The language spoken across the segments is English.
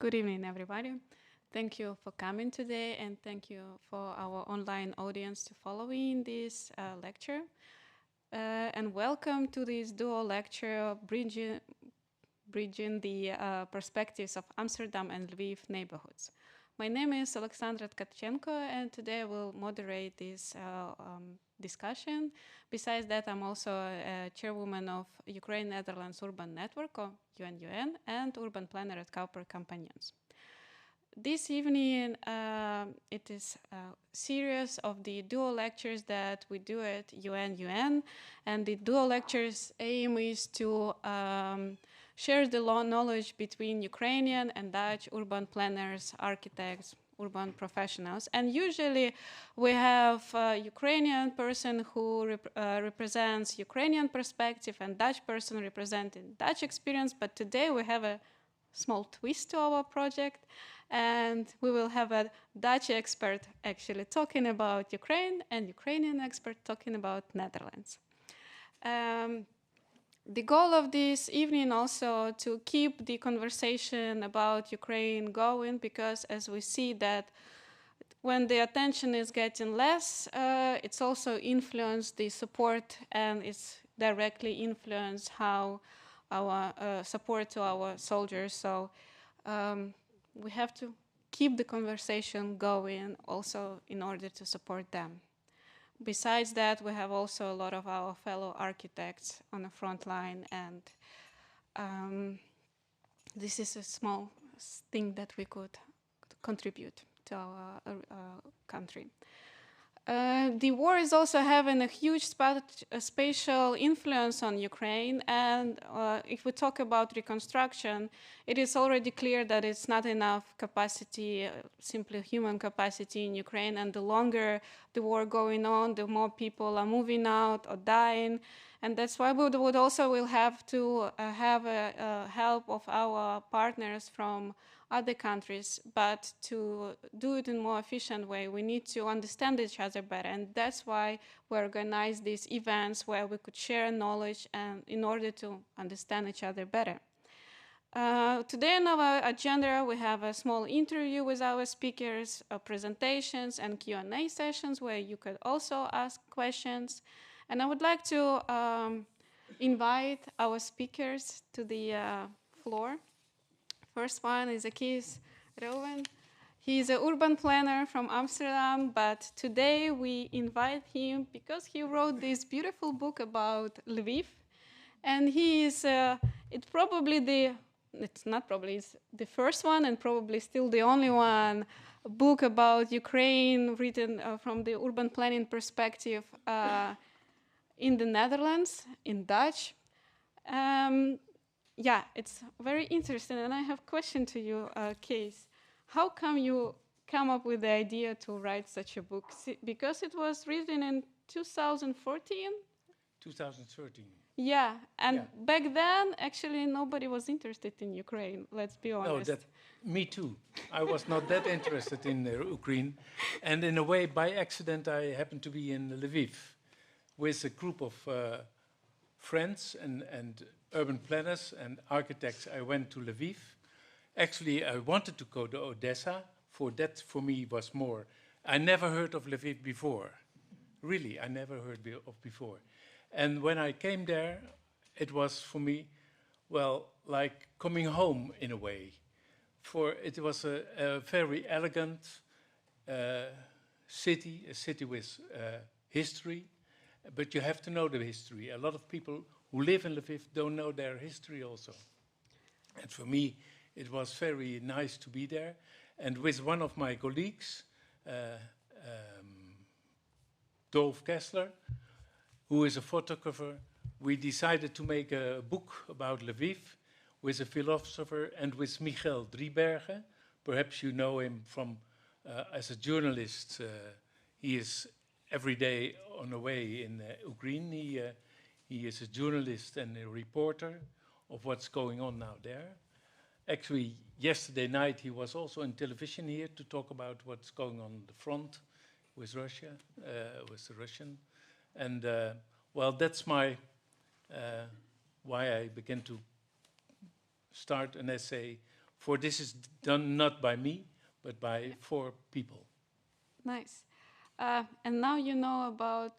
Good evening, everybody. Thank you for coming today, and thank you for our online audience to following this lecture. And welcome to this dual lecture, bridging the perspectives of Amsterdam and Lviv neighborhoods. My name is Alexandra Tkachenko, and today I will moderate this discussion. Besides that, I'm also a chairwoman of Ukraine-Netherlands Urban Network, or UN, and urban planner at Cowper Companions. This evening, it is a series of the dual lectures that we do at UN, and the dual lectures aim is to share the knowledge between Ukrainian and Dutch urban planners, architects, urban professionals. And usually we have a Ukrainian person who represents Ukrainian perspective and Dutch person representing Dutch experience. But today we have a small twist to our project, and we will have a Dutch expert actually talking about Ukraine and Ukrainian expert talking about Netherlands. The goal of this evening also to keep the conversation about Ukraine going, because as we see that when the attention is getting less, it's also influenced the support, and it's directly influenced how our support to our soldiers. So we have to keep the conversation going also in order to support them. Besides that, we have also a lot of our fellow architects on the front line, and this is a small thing that we could contribute to our country. The war is also having a huge spatial influence on Ukraine, and if we talk about reconstruction, it is already clear that it's not enough capacity, simply human capacity in Ukraine, and the longer the war going on, the more people are moving out or dying, and that's why we would also will have to have help of our partners from other countries, but to do it in a more efficient way, we need to understand each other better, and that's why we organize these events where we could share knowledge and in order to understand each other better. Today on our agenda, we have a small interview with our speakers, presentations, and Q&A sessions where you could also ask questions. And I would like to invite our speakers to the floor. First one is Kees Ruyven. He is an urban planner from Amsterdam, but today we invite him because he wrote this beautiful book about Lviv. And he is, it's the first one and probably still the only one book about Ukraine written from the urban planning perspective in the Netherlands, in Dutch. Yeah, it's very interesting, and I have a question to you, Kees. How come you come up with the idea to write such a book? Because it was written in 2014? 2013. Yeah, and back then, actually, nobody was interested in Ukraine, let's be honest. No, me too. I was not that interested in Ukraine. And in a way, by accident, I happened to be in Lviv with a group of friends and urban planners and architects. I went to Lviv. Actually, I wanted to go to Odessa. For me, was more. I never heard of Lviv before. Really, I never heard of before. And when I came there, it was for me, well, like coming home in a way. For it was a very elegant city, a city with history. But you have to know the history. A lot of people who live in Lviv don't know their history also. And for me, it was very nice to be there. And with one of my colleagues, Dolf Kessler, who is a photographer, we decided to make a book about Lviv with a philosopher and with Michael Driebergen. Perhaps you know him from as a journalist. He is every day on the way in Ukraine. He is a journalist and a reporter of what's going on now there. Actually, yesterday night he was also on television here to talk about what's going on the front with Russia, with the Russian. And well, that's my why I began to start an essay For this is done not by me, but by 4 people. Nice. And now you know about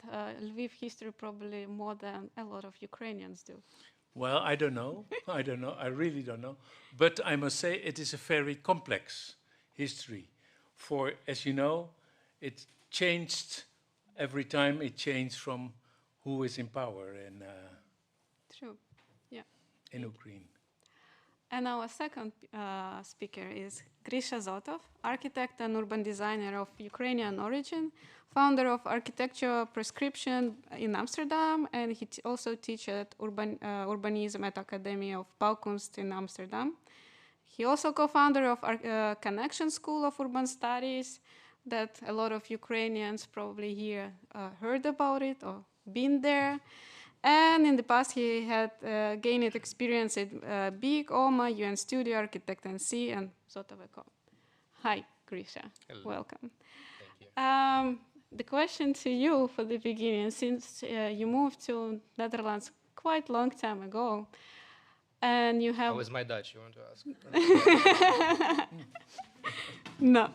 Lviv history probably more than a lot of Ukrainians do. Well, I don't know. I don't know. I really don't know. But I must say it is a very complex history. For, as you know, it changed every time it changed from who is in power True. Yeah. in Ukraine. And our second speaker is Grisha Zotov, architect and urban designer of Ukrainian origin, founder of Architecture Prescription in Amsterdam, and he also teaches urbanism at Academy of Bouwkunst in Amsterdam. He also co-founder of Connection School of Urban Studies, that a lot of Ukrainians probably here heard about it or been there. And in the past, he had gained experience at Big, OMA, UN Studio, Architect and C, and Zotov. Hi, Grisha. Hello. Welcome. Thank you. The question to you for the beginning, since you moved to Netherlands quite long time ago, and you have... How is my Dutch, you want to ask? No.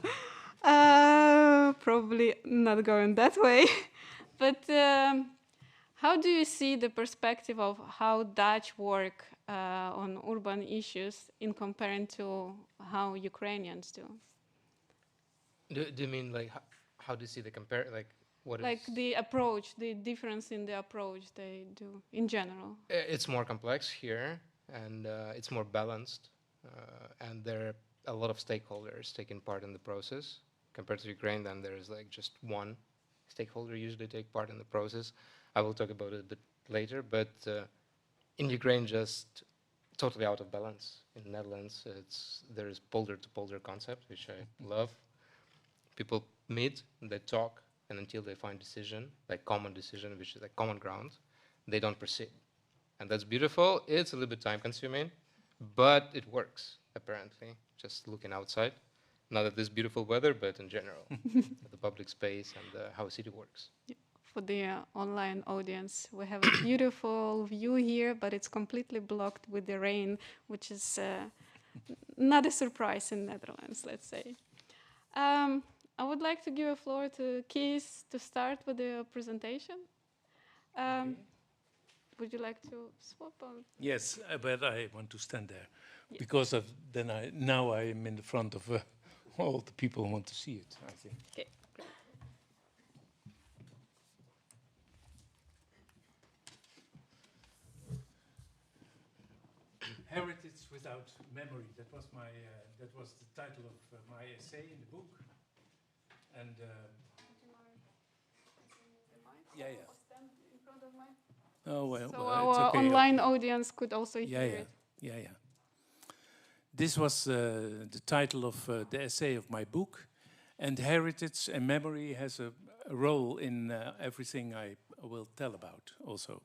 Probably not going that way. But how do you see the perspective of how Dutch work on urban issues in comparing to how Ukrainians do? Do you mean like how do you see the compare like what Like is the approach, the difference in the approach they do in general? It's more complex here and it's more balanced and there are a lot of stakeholders taking part in the process compared to Ukraine. Then there is like just one stakeholder usually take part in the process. I will talk about it a bit later, but in Ukraine, just totally out of balance. In the Netherlands, there is polder-to-polder concept, which I love. People meet, they talk, and until they find decision, like common decision, which is like common ground, they don't proceed. And that's beautiful. It's a little bit time-consuming, but it works, apparently, just looking outside. Not at this beautiful weather, but in general, the public space and how a city works. For the online audience, we have a beautiful view here, but it's completely blocked with the rain, which is not a surprise in Netherlands, let's say. I would like to give a floor to Kees to start with the presentation. Okay. Would you like to swap on? Yes, but I want to stand there because of now I am in the front of all the people who want to see it, I think. Okay. Heritage without memory. That was the title of my essay in the book. And yeah. Oh well. So well, our it's okay. online audience could also hear it. Yeah. This was the title of the essay of my book, and heritage and memory has a role in everything I will tell about also.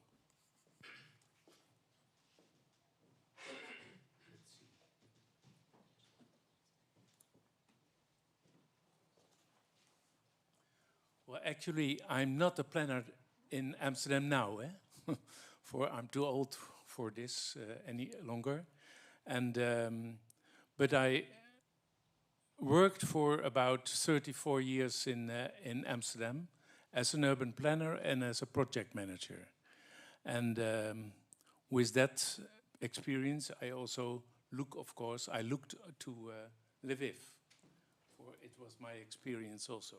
Well, actually, I'm not a planner in Amsterdam now, for I'm too old for this any longer. And but I worked for about 34 years in Amsterdam as an urban planner and as a project manager. And with that experience, I also looked to Lviv, for it was my experience also.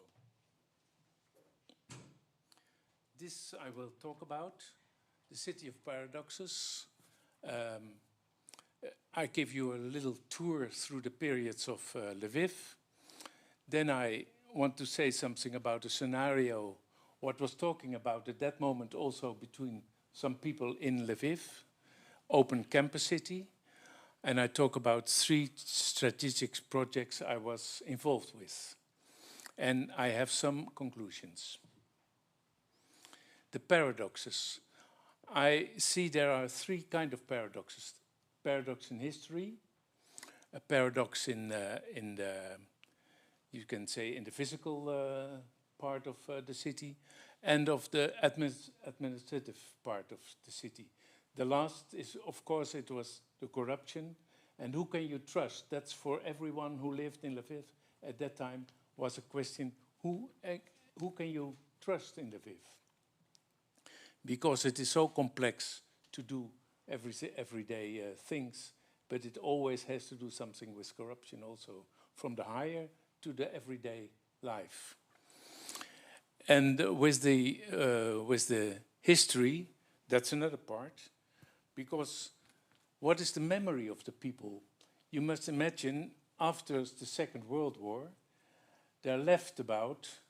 This I will talk about, the city of paradoxes. I give you a little tour through the periods of Lviv. Then I want to say something about a scenario, what was talking about at that moment also between some people in Lviv, open campus city. And I talk about 3 strategic projects I was involved with. And I have some conclusions. The paradoxes. I see there are 3 kinds of paradoxes. Paradox in history, a paradox in the you can say in the physical part of the city, and of the administrative part of the city. The last is, of course, it was the corruption And who can you trust? That's for everyone who lived in Lviv at that time was a question, who can you trust in Lviv? Because it is so complex to do everyday things, but it always has to do something with corruption also, from the higher to the everyday life. And with the history, that's another part, because what is the memory of the people? You must imagine, after the Second World War, there left about,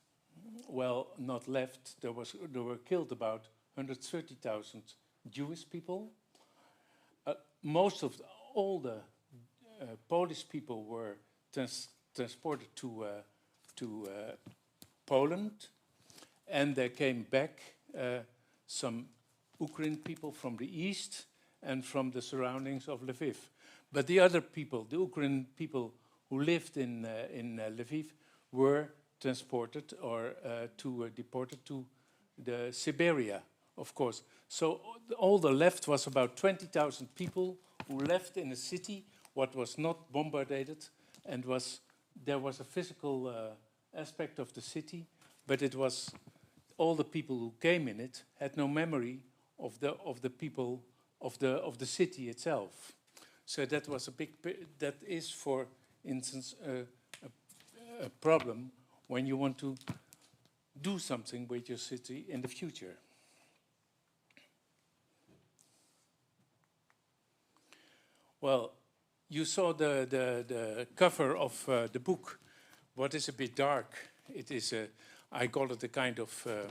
well, not left, there were killed about 130,000 Jewish people. Most of all the Polish people were transported to Poland, and there came back some Ukrainian people from the east and from the surroundings of Lviv. But the other people, the Ukrainian people who lived in Lviv, were transported or deported to the Siberia, of course. So all the left was about 20,000 people who left in a city what was not bombarded, and there was a physical aspect of the city, but it was all the people who came in it had no memory of the people of the city itself. So that was that is, for instance, a problem when you want to do something with your city in the future. Well, you saw the cover of the book. What is a bit dark? It is I call it a kind of. Well,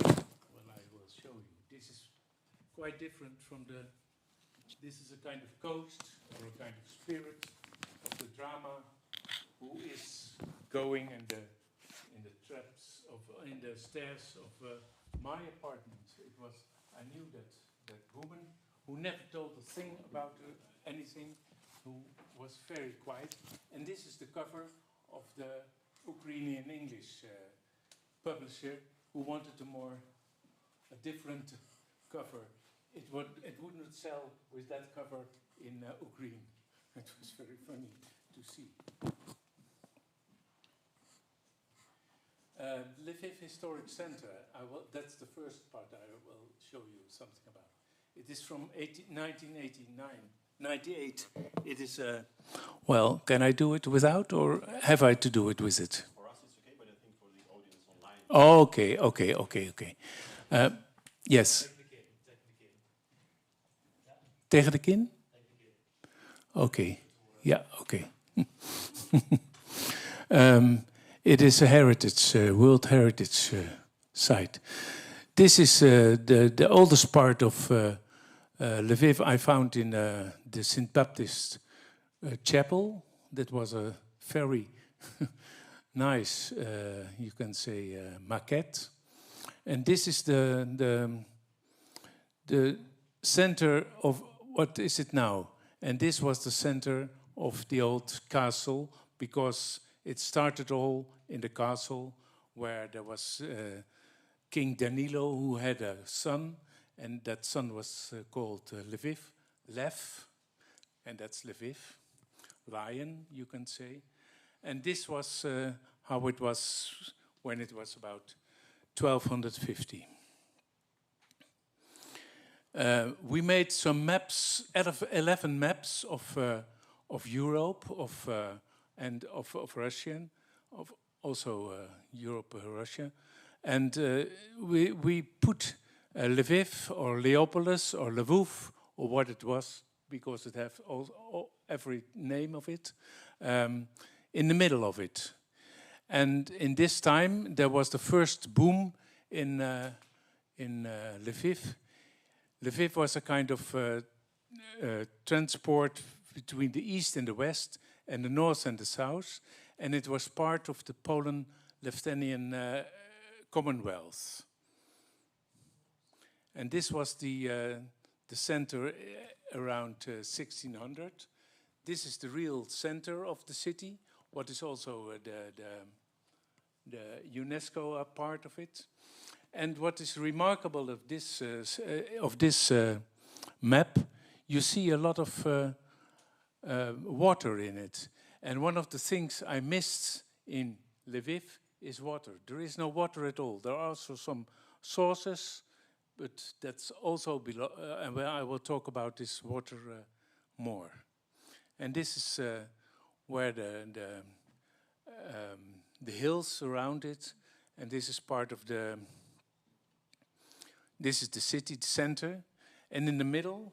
I will show you. This is quite different from the. This is a kind of ghost or a kind of spirit of the drama, who is going in the traps in the stairs of my apartment. It was, I knew that woman who never told a thing about anything, who was very quiet. And this is the cover of the Ukrainian English publisher, who wanted a different cover. It would not sell with that cover in Ukraine. It was very funny to see. Lviv Historic Center, that's the first part I will show you something about. It is from 1998. It is well, can I do it without, or have I to do it with it? For us it's okay, but I think for the audience online... Okay. Yes. Tegen de kin? Okay. Yeah, okay. It is a heritage, World Heritage site. This is the oldest part of Lviv. I found in the St. Baptist Chapel. That was a very nice, you can say, maquette. And this is the center of, what is it now? And this was the center of the old castle, because it started all in the castle, where there was King Danilo, who had a son, and that son was called Lviv, Lev, and that's Lviv, lion, you can say. And this was how it was when it was about 1250. We made some maps, 11 maps of Europe, and of Russian, of also Europe, Russia, and we put Lviv or Leopolis or Lviv or what it was, because it has every name of it, in the middle of it. And in this time there was the first boom in Lviv. Lviv was a kind of transport between the east and the west, and the north and the south, and it was part of the Poland-Lithuanian Commonwealth. And this was the center around 1600. This is the real center of the city, what is also the UNESCO part of it. And what is remarkable of this map, you see a lot of water in it. And one of the things I missed in Lviv is water. There is no water at all. There are also some sources, but that's also below, and I will talk about this water more. And this is where the hills surround it, and this is part of the. This is the city center, and in the middle,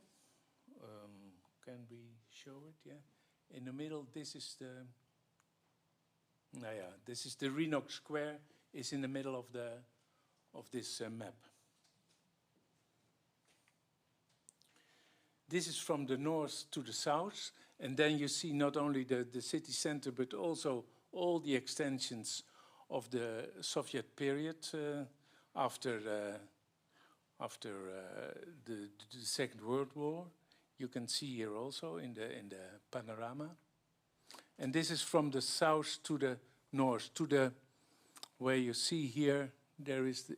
can we show it? Yeah, in the middle, this is the. This is the Renox Square. Is in the middle of this map. This is from the north to the south, and then you see not only the city center, but also all the extensions of the Soviet period after the Second World War. You can see here also in the panorama. And this is from the south to the north, to the where you see here. There is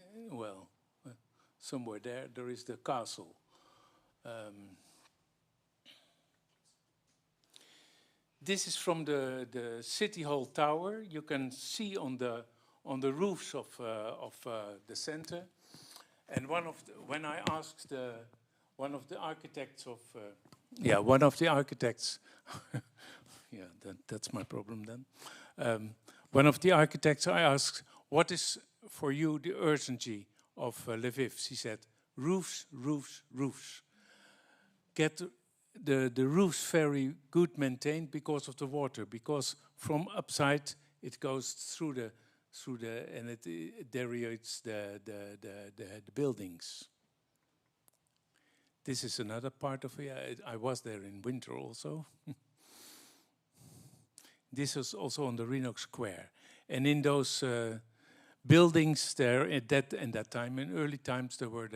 somewhere there is the castle. This is from the City Hall Tower. You can see on the roofs of the center. And when I asked one of the architects that's my problem then. One of the architects, I asked, what is for you the urgency of Lviv? She said, roofs, roofs, roofs. Get the roofs very good maintained because of the water, because from upside it goes through the and it deteriorates the buildings. This is another part of it. I was there in winter also. This is also on the Renox Square, and in those buildings there at that time, in early times, there were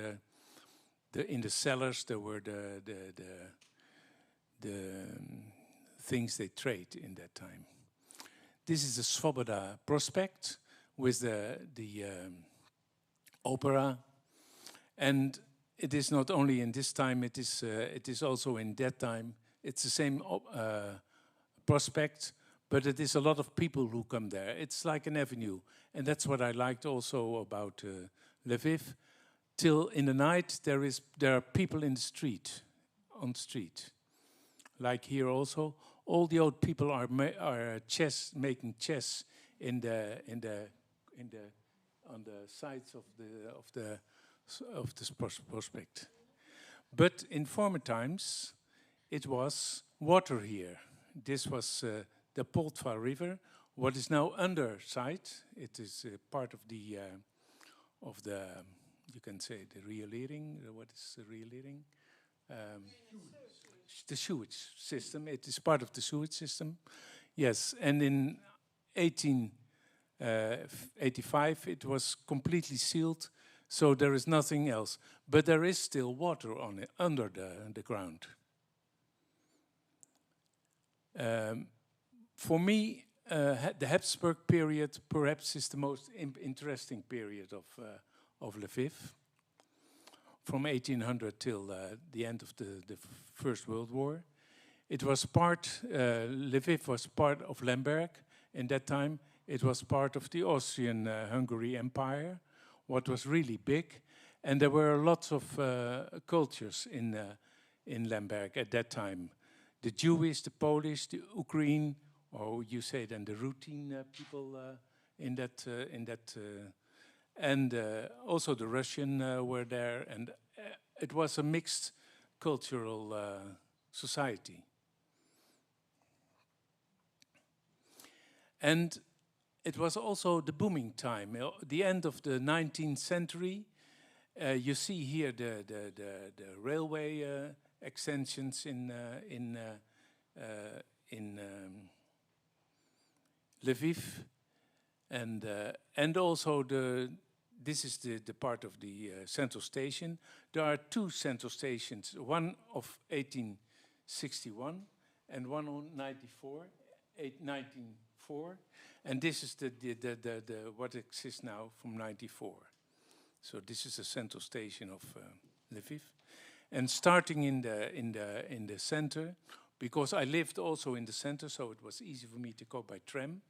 in the cellars there were the things they trade in that time. This is the Svoboda Prospect with the opera, and it is not only in this time. It is also in that time. It's the same prospect, but it is a lot of people who come there. It's like an avenue, and that's what I liked also about Lviv. Till in the night there are people in the street, on street, like here also. All the old people are making chess on the sides of the prospect. But in former times, it was water here. This was the Poltva River, what is now underside. It is part of the you can say the riolering. What is the riolering? The sewage system. It is part of the sewage system. Yes, and in 1885 it was completely sealed, so there is nothing else. But there is still water on it, under the ground. For me, the Habsburg period perhaps is the most interesting period of Lviv. From 1800 till the end of the First World War. It was Lviv was part of Lemberg. In that time, it was part of the Austrian-Hungary Empire, what was really big. And there were lots of cultures in Lemberg at that time. The Jewish, the Polish, the Ukraine, or you say then the routine people in that and also the Russian were there, and it was a mixed cultural society. And it was also the booming time, the end of the 19th century. You see here the railway extensions in Lviv, and also this is the part of the central station. There are two central stations, one of 1861 and one on 1904, and this is the what exists now from 94. So this is the central station of Lviv, and starting in the center because I lived also in the center, so it was easy for me to go by tram.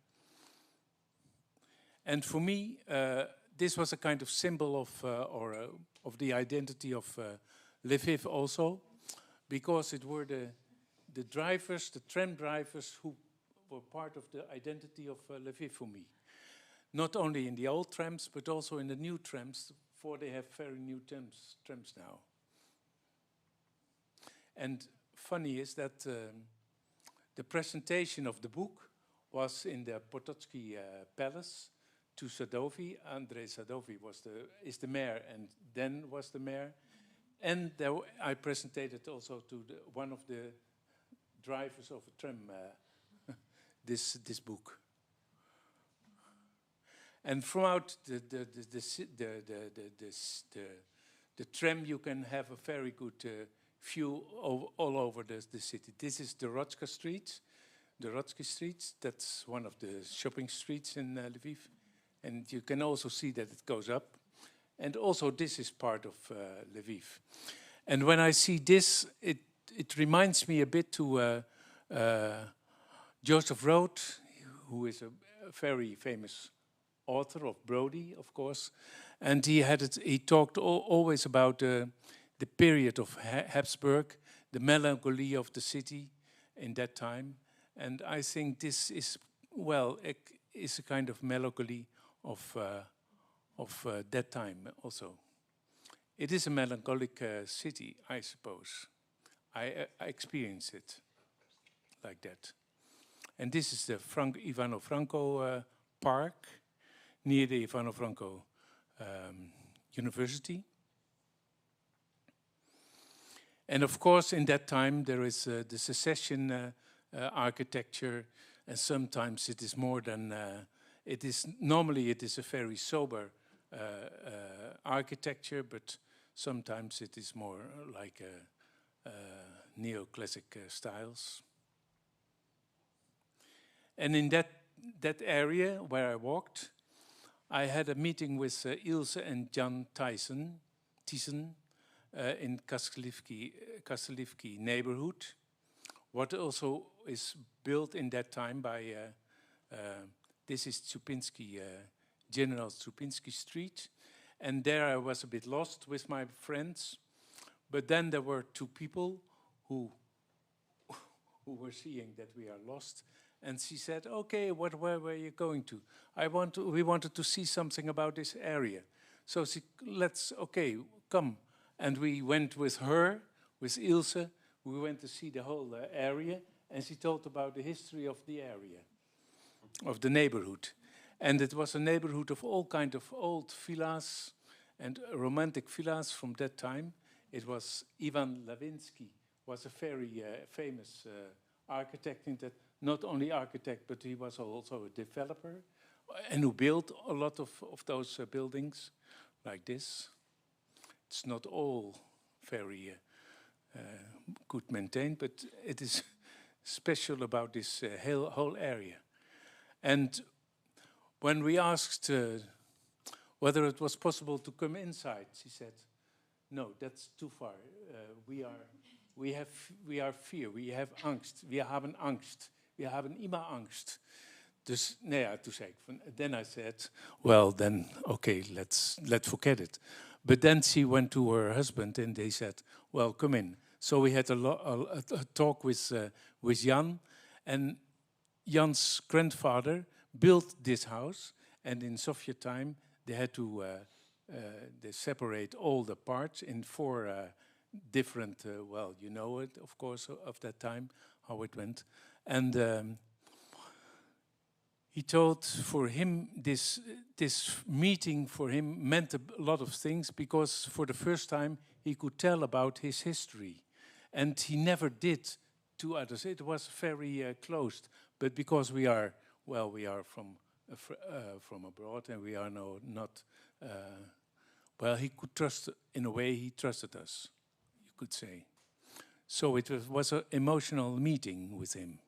And for me, this was a kind of symbol of, of the identity of Lviv also, because it were the drivers, the tram drivers, who were part of the identity of Lviv for me. Not only in the old trams, but also in the new trams, for they have very new trams now. And funny is that the presentation of the book was in the Pototsky Palace to Sadovi. Andrei Sadovi is the mayor, and then was the mayor. And there I presented also to one of the drivers of a tram this book. And throughout the tram, you can have a very good view all over the city. This is the Rodzka Street, the Rodzki Street. That's one of the shopping streets in Lviv. And you can also see that it goes up. And also this is part of Lviv. And when I see this, it reminds me a bit to Joseph Roth, who is a very famous author of Broaden, of course. And he talked always about the period of Habsburg, the melancholy of the city in that time. And I think this is, well, is a kind of melancholy of that time also. It is a melancholic city, I suppose. I experience it like that. And this is the Ivano Franko Park near the Ivano Franko University. And of course, in that time, there is the secession architecture, and sometimes it is more than, normally it is a very sober architecture, but sometimes it is more like neoclassic styles. And in that area where I walked, I had a meeting with Ilse and Jan Thiessen in Kastelivki neighborhood, what also is built in that time by, this is Tsupinski, General Tsupinski Street. And there I was a bit lost with my friends. But then there were two people who were seeing that we are lost. And she said, okay, where were you going to? We wanted to see something about this area. So okay, come. And we went with her, with Ilse. We went to see the whole area. And she told about the history of the area, of the neighborhood. And it was a neighborhood of all kind of old villas and romantic villas from that time. It was Ivan Lavinsky, was a very famous architect in that. Not only architect, but he was also a developer, and who built a lot of those buildings like this. It's not all very good maintained, but it is special about this whole area. And when we asked whether it was possible to come inside, she said, no, that's too far. We are fear, we have angst, we haben Angst. We hebben immer Angst. Dus, nou ja, toen zei ik then I said, well, then, okay, let's forget it. But then she went to her husband and they said, well, come in. So we had a talk with Jan, and Jan's grandfather built this house, and in Soviet time they had to they separate all the parts in 4 different, well, you know it, of course, of that time, how it went. And he told for him this meeting for him meant a lot of things, because for the first time he could tell about his history, and he never did to others. It was very closed, but because we are from abroad and we are not well, he could trust, in a way he trusted us, you could say. So it was an emotional meeting with him.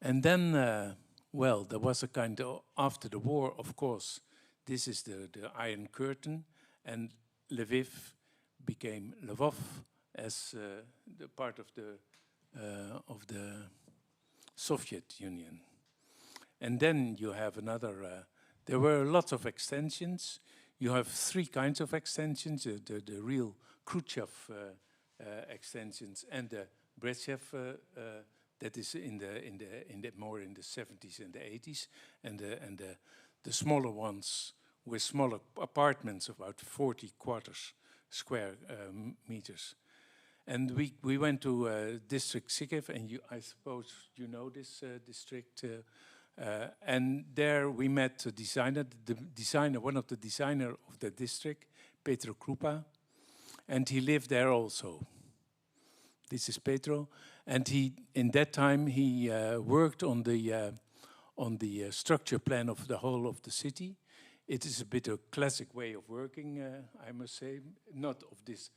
And then, well, there was a kind of, after the war, of course, this is the Iron Curtain, and Lviv became Lvov, as the part of the Soviet Union. And then you have another, there were lots of extensions. You have three kinds of extensions, the real Khrushchev extensions and the Brezhnev that is in the more in the 70s and the 80s, and the smaller ones with smaller apartments, about 40 quarters square meters. And we went to District Sikiv, and I suppose you know this district. And there we met the designer, one of the designers of the district, Petro Krupa, and he lived there also. This is Petro, and in that time he worked on the structure plan of the whole of the city. It is a bit a classic way of working, I must say, not of this.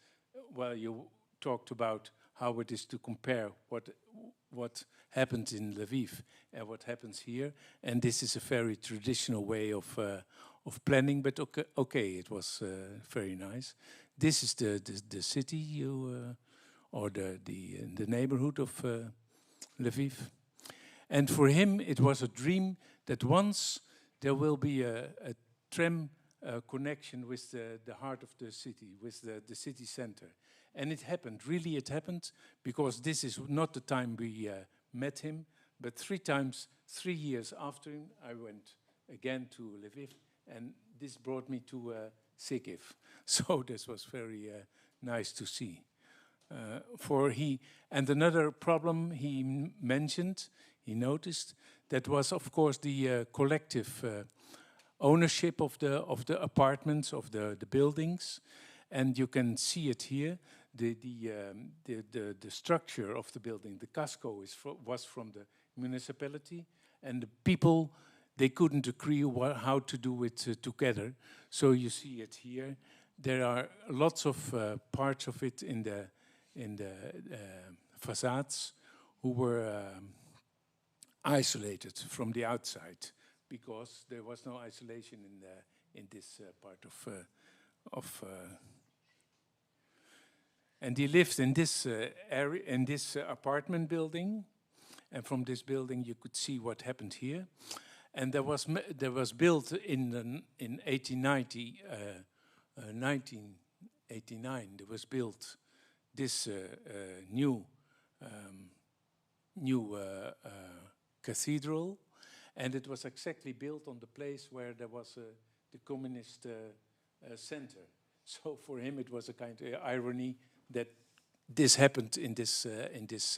Well, you talked about how it is to compare what happens in Lviv and what happens here, and this is a very traditional way of planning. But okay, it was very nice. This is the city or the neighborhood of Lviv, and for him it was a dream that once there will be a tram connection with the heart of the city, with the city center. And it happened, really it happened, because this is not the time we met him, but 3 years after him, I went again to Lviv, and this brought me to Sikiv. So this was very nice to see. And another problem he mentioned, he noticed, that was of course the collective ownership of the apartments, of the buildings, and you can see it here. The structure of the building, the casco, was from the municipality, and the people, they couldn't agree how to do it together. So you see it here. There are lots of parts of it in the facades who were isolated from the outside, because there was no isolation in this part of. And he lived in this area, in this apartment building, and from this building you could see what happened here. And there was built in 1890, 1989. There was built this new cathedral, and it was exactly built on the place where there was the communist center. So for him, it was a kind of irony that this happened in this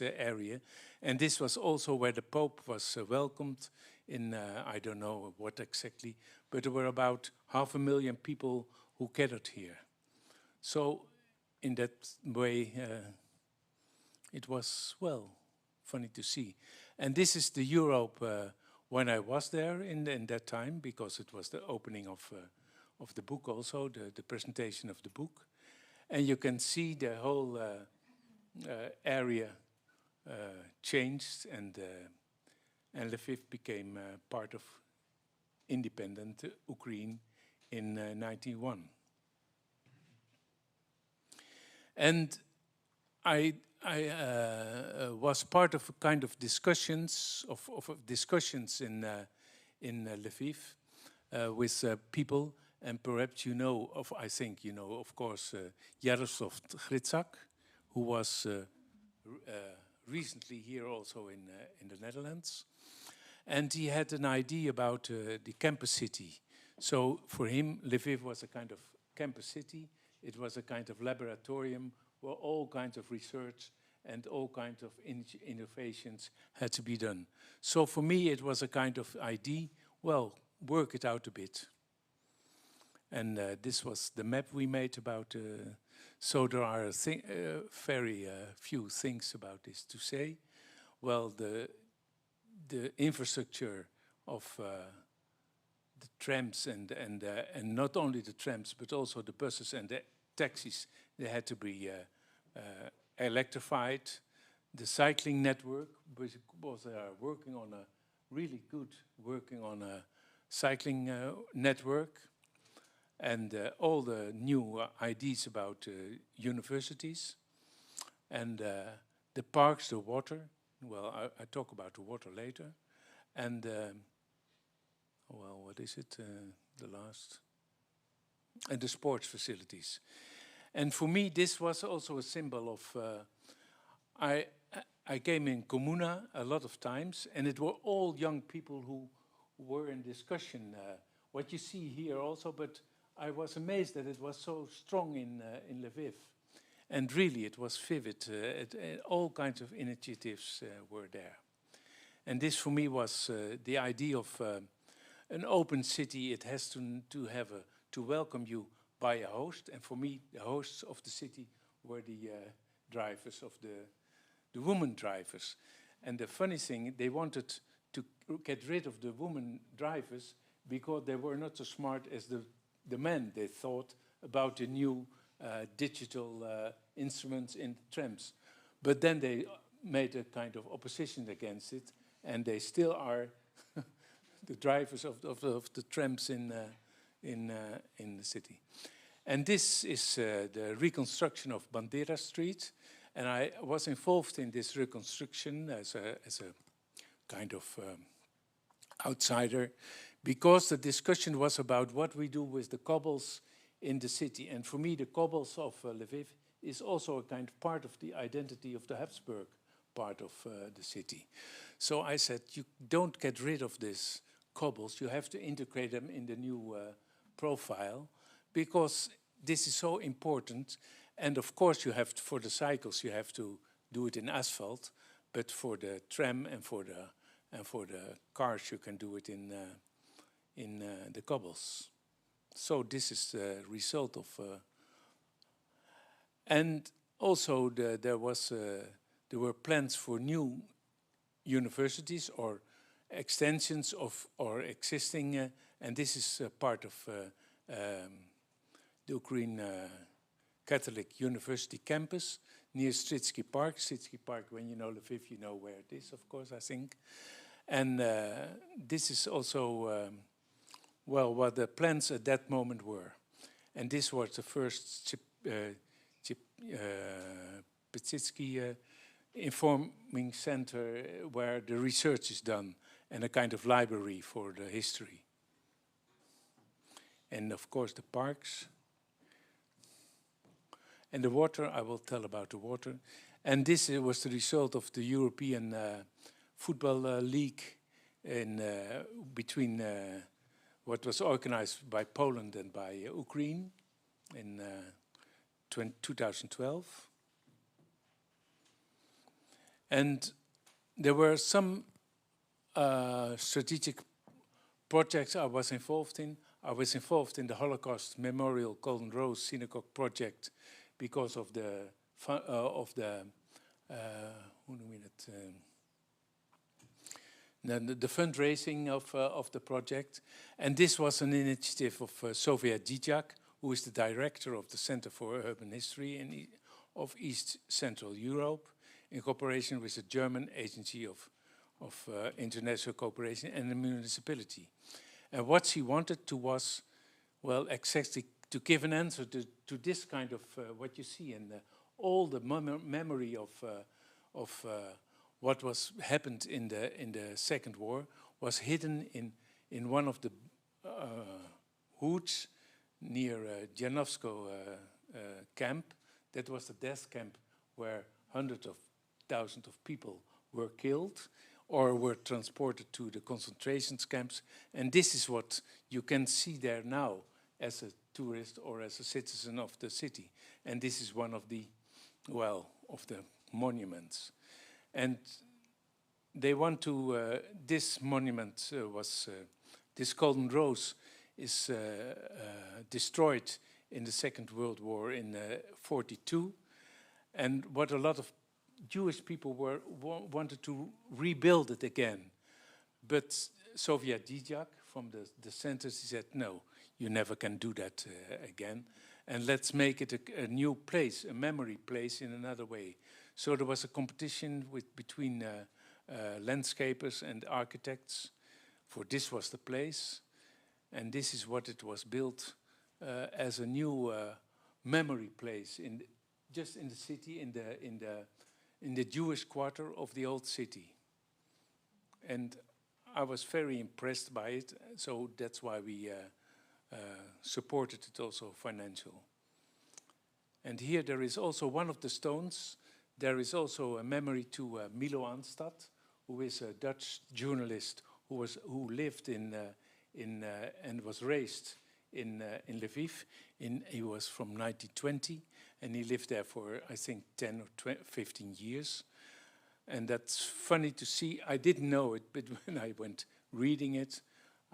area, and this was also where the Pope was welcomed in I don't know what exactly, but there were about 500,000 people who gathered here. So in that way, it was, well, funny to see. And this is the Europe when I was there in that time, because it was the opening of the book also, the presentation of the book. And you can see the whole area changed, and Lviv became part of independent Ukraine in 1991. And I was part of a kind of discussions in Lviv with people. And perhaps you know of, I think you know, of course, Jaroslav Gritzak, who was recently here also in the Netherlands. And he had an idea about the campus city. So for him, Lviv was a kind of campus city. It was a kind of laboratorium where all kinds of research and all kinds of innovations had to be done. So for me, it was a kind of idea, well, work it out a bit. And this was the map we made about. So there are very few things about this to say. Well, the infrastructure of the trams and not only the trams but also the buses and the taxis, they had to be electrified. The cycling network was working on a really good cycling network. And all the new ideas about universities. and the parks, the water. Well, I talk about the water later, and well, what is it? The last, and the sports facilities. And for me, this was also a symbol of. I came in Comuna a lot of times, and it were all young people who were in discussion. What you see here also, but I was amazed that it was so strong in Lviv. And really, it was vivid. All kinds of initiatives were there. And this, for me, was the idea of an open city. It has to have to welcome you by a host. And for me, the hosts of the city were the drivers of the women drivers. And the funny thing, they wanted to get rid of the women drivers because they were not so smart as the men. They thought about the new digital instruments in trams. But then they made a kind of opposition against it, and they still are the drivers of the trams in the city. And this is the reconstruction of Bandera Street. And I was involved in this reconstruction as a kind of outsider, because the discussion was about what we do with the cobbles in the city. And for me, the cobbles of Lviv is also a kind of part of the identity of the Habsburg part of the city. So I said, you don't get rid of these cobbles, you have to integrate them in the new profile, because this is so important. And of course, you have for the cycles, you have to do it in asphalt, but for the tram and for the cars, you can do it in the cobbles. So this is the result of. And also, there were plans for new universities or extensions of or existing, and this is part of the Ukraine. Catholic University campus near Stritsky Park. Stritsky Park, when you know Lviv, you know where it is, of course, I think. And this is also, well, what the plans at that moment were. And this was the first Petsitsky informing center where the research is done, and a kind of library for the history. And of course, the parks. And the water, I will tell about the water. And this was the result of the European Football League in between what was organized by Poland and by Ukraine in 2012. And there were some strategic projects I was involved in. I was involved in the Holocaust Memorial Golden Rose Synagogue project, because of the the fundraising of the project. And this was an initiative of Sofia Dzidjak, who is the director of the Center for Urban History of East Central Europe, in cooperation with the German Agency of International Cooperation and the municipality. And what she wanted to was, well, exactly to give an answer to this kind of what you see in all the memory of what was happened in the Second War was hidden in one of the hoods near Janovsko camp. That was the death camp where hundreds of thousands of people were killed or were transported to the concentration camps. And this is what you can see there now as a tourist or as a citizen of the city. And this is one of the, well, of the monuments. And they want to, this monument this Golden Rose is destroyed in the Second World War in 1942. And what a lot of Jewish people wanted to rebuild it again. But Sofia Dzidjak from the center, she said, no, you never can do that again. And let's make it a new place, a memory place in another way. So there was a competition between landscapers and architects, for this was the place. And this is what it was built as a new memory place just in the city, in the Jewish quarter of the old city. And I was very impressed by it, so that's why we supported it also financial. And here there is also one of the stones. There is also a memory to Milo Anstad, who is a Dutch journalist who lived in and was raised in Lviv. He was from 1920, and he lived there for, I think, 10 or 15 years. And that's funny to see. I didn't know it, but when I went reading it,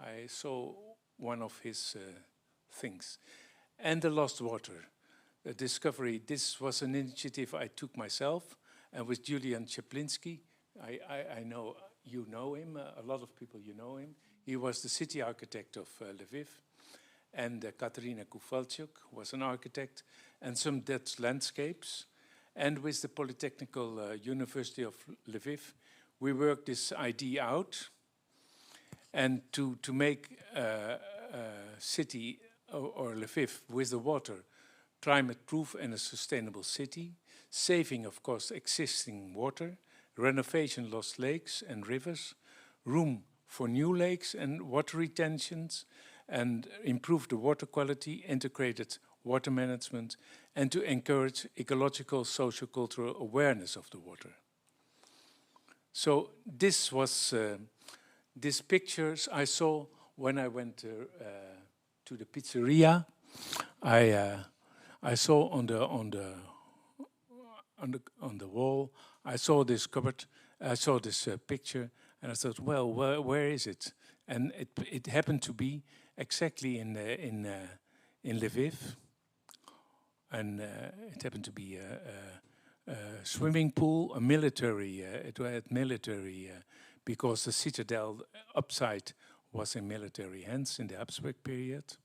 I saw one of his things. And the lost water, the discovery. This was an initiative I took myself, and with Julian Czaplinski. I know you know him. A lot of people you know him. He was the city architect of Lviv, and Katerina Kowalczuk was an architect, and some Dutch landscapes. And with the Polytechnical University of Lviv, we worked this idea out, and to make a city or Lviv with the water climate-proof and a sustainable city, saving, of course, existing water, renovation lost lakes and rivers, room for new lakes and water retentions, and improve the water quality, integrated water management, and to encourage ecological, socio-cultural awareness of the water. So this was these pictures I saw when I went to the pizzeria. I saw on the wall. I saw this cupboard. I saw this picture, and I thought, well, where is it? And it happened to be exactly in Lviv. And it happened to be a swimming pool, a military, it had military, because the citadel upside was in military hands in the Habsburg period.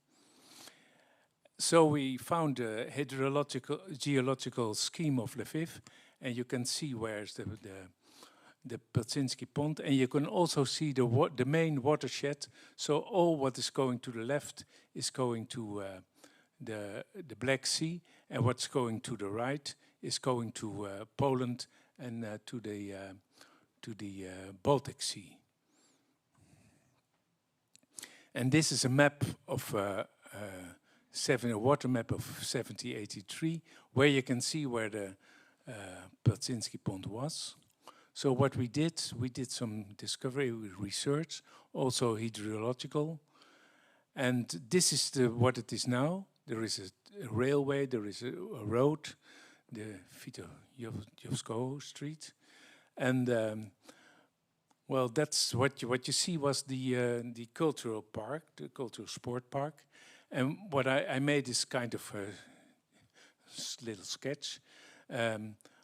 So we found a geological scheme of Lviv, and you can see where's the Peltsinski Pond, and you can also see the main watershed. So all what is going to the left is going to the Black Sea, and what's going to the right is going to Poland and to the Baltic Sea. And this is a map of a water map of 1783, where you can see where the Peltsinski Pond was. So what we did some discovery, research, also hydrological, and this is what it is now. There is a railway, there is a road, the Vito-Jovsko Street, and well, that's what you see was the cultural park, the cultural sport park, and what I made is kind of a little sketch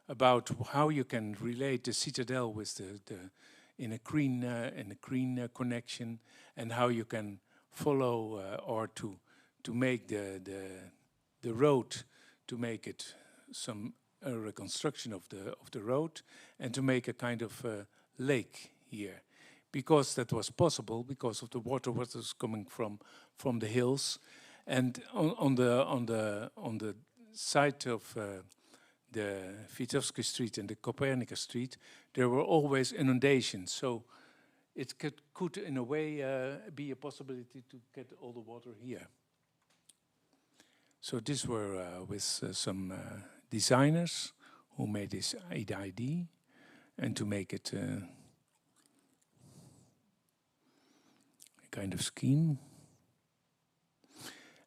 about how you can relate the citadel with the in a green connection, and how you can follow or to make the road, to make it some reconstruction of the road, and to make a kind of lake here, because that was possible because of the water what was coming from the hills, and on the side of the Vitovsky Street and the Copernicus Street, there were always inundations. So it could in a way be a possibility to get all the water here. So these were with some designers who made this idea, and to make it a kind of scheme.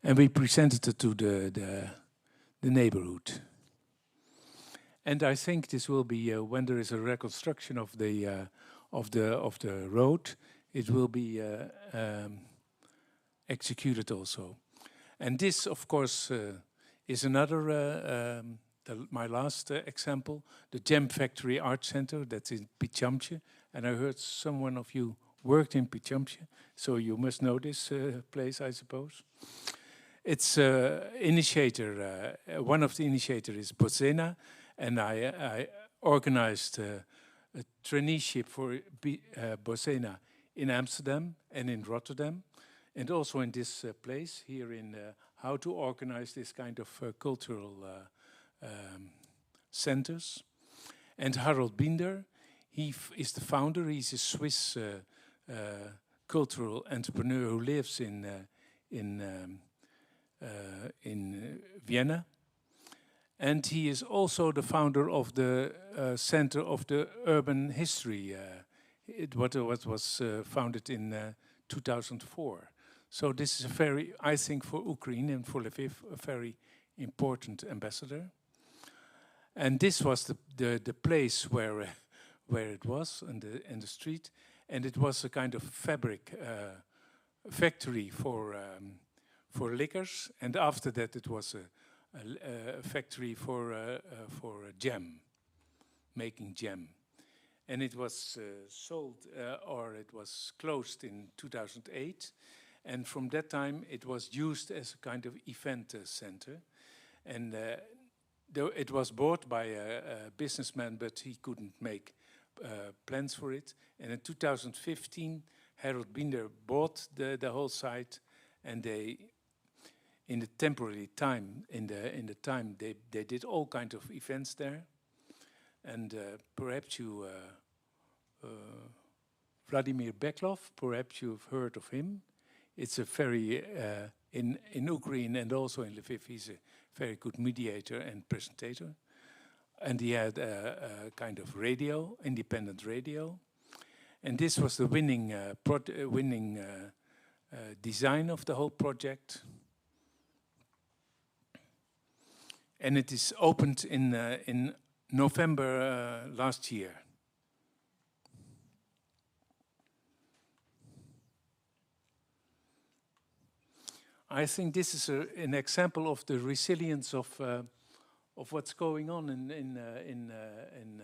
And we presented it to the neighborhood. And I think this will be when there is a reconstruction of the road, it will be executed also. And this, of course, is another my last example, the Gem Factory Art Center that's in Pichamce. And I heard someone of you worked in Pichamce, so you must know this place, I suppose. Its initiator, one of the initiators is Bozena, and I organized a traineeship for Bozena in Amsterdam and in Rotterdam, and also in this place here in how to organize this kind of cultural centers. And Harold Binder, he is the founder. He's a Swiss cultural entrepreneur who lives in Vienna. And he is also the founder of the Center of the Urban History. What was founded in 2004. So this is a very, I think, for Ukraine and for Lviv, a very important ambassador. And this was the place where it was in the street, and it was a kind of fabric factory for liquors, and after that it was a factory for jam, making jam. And it was sold, or it was closed in 2008. And from that time, it was used as a kind of event center. And though it was bought by a businessman, but he couldn't make plans for it. And in 2015, Harold Binder bought the whole site, and they, in the temporary time, they did all kinds of events there. And perhaps you, Vladimir Beklov, perhaps you've heard of him. It's a very, in Ukraine and also in Lviv, he's a very good mediator and presentator. And he had a kind of radio, independent radio. And this was the winning design of the whole project. And it is opened in November last year. I think this is an example of the resilience of what's going on in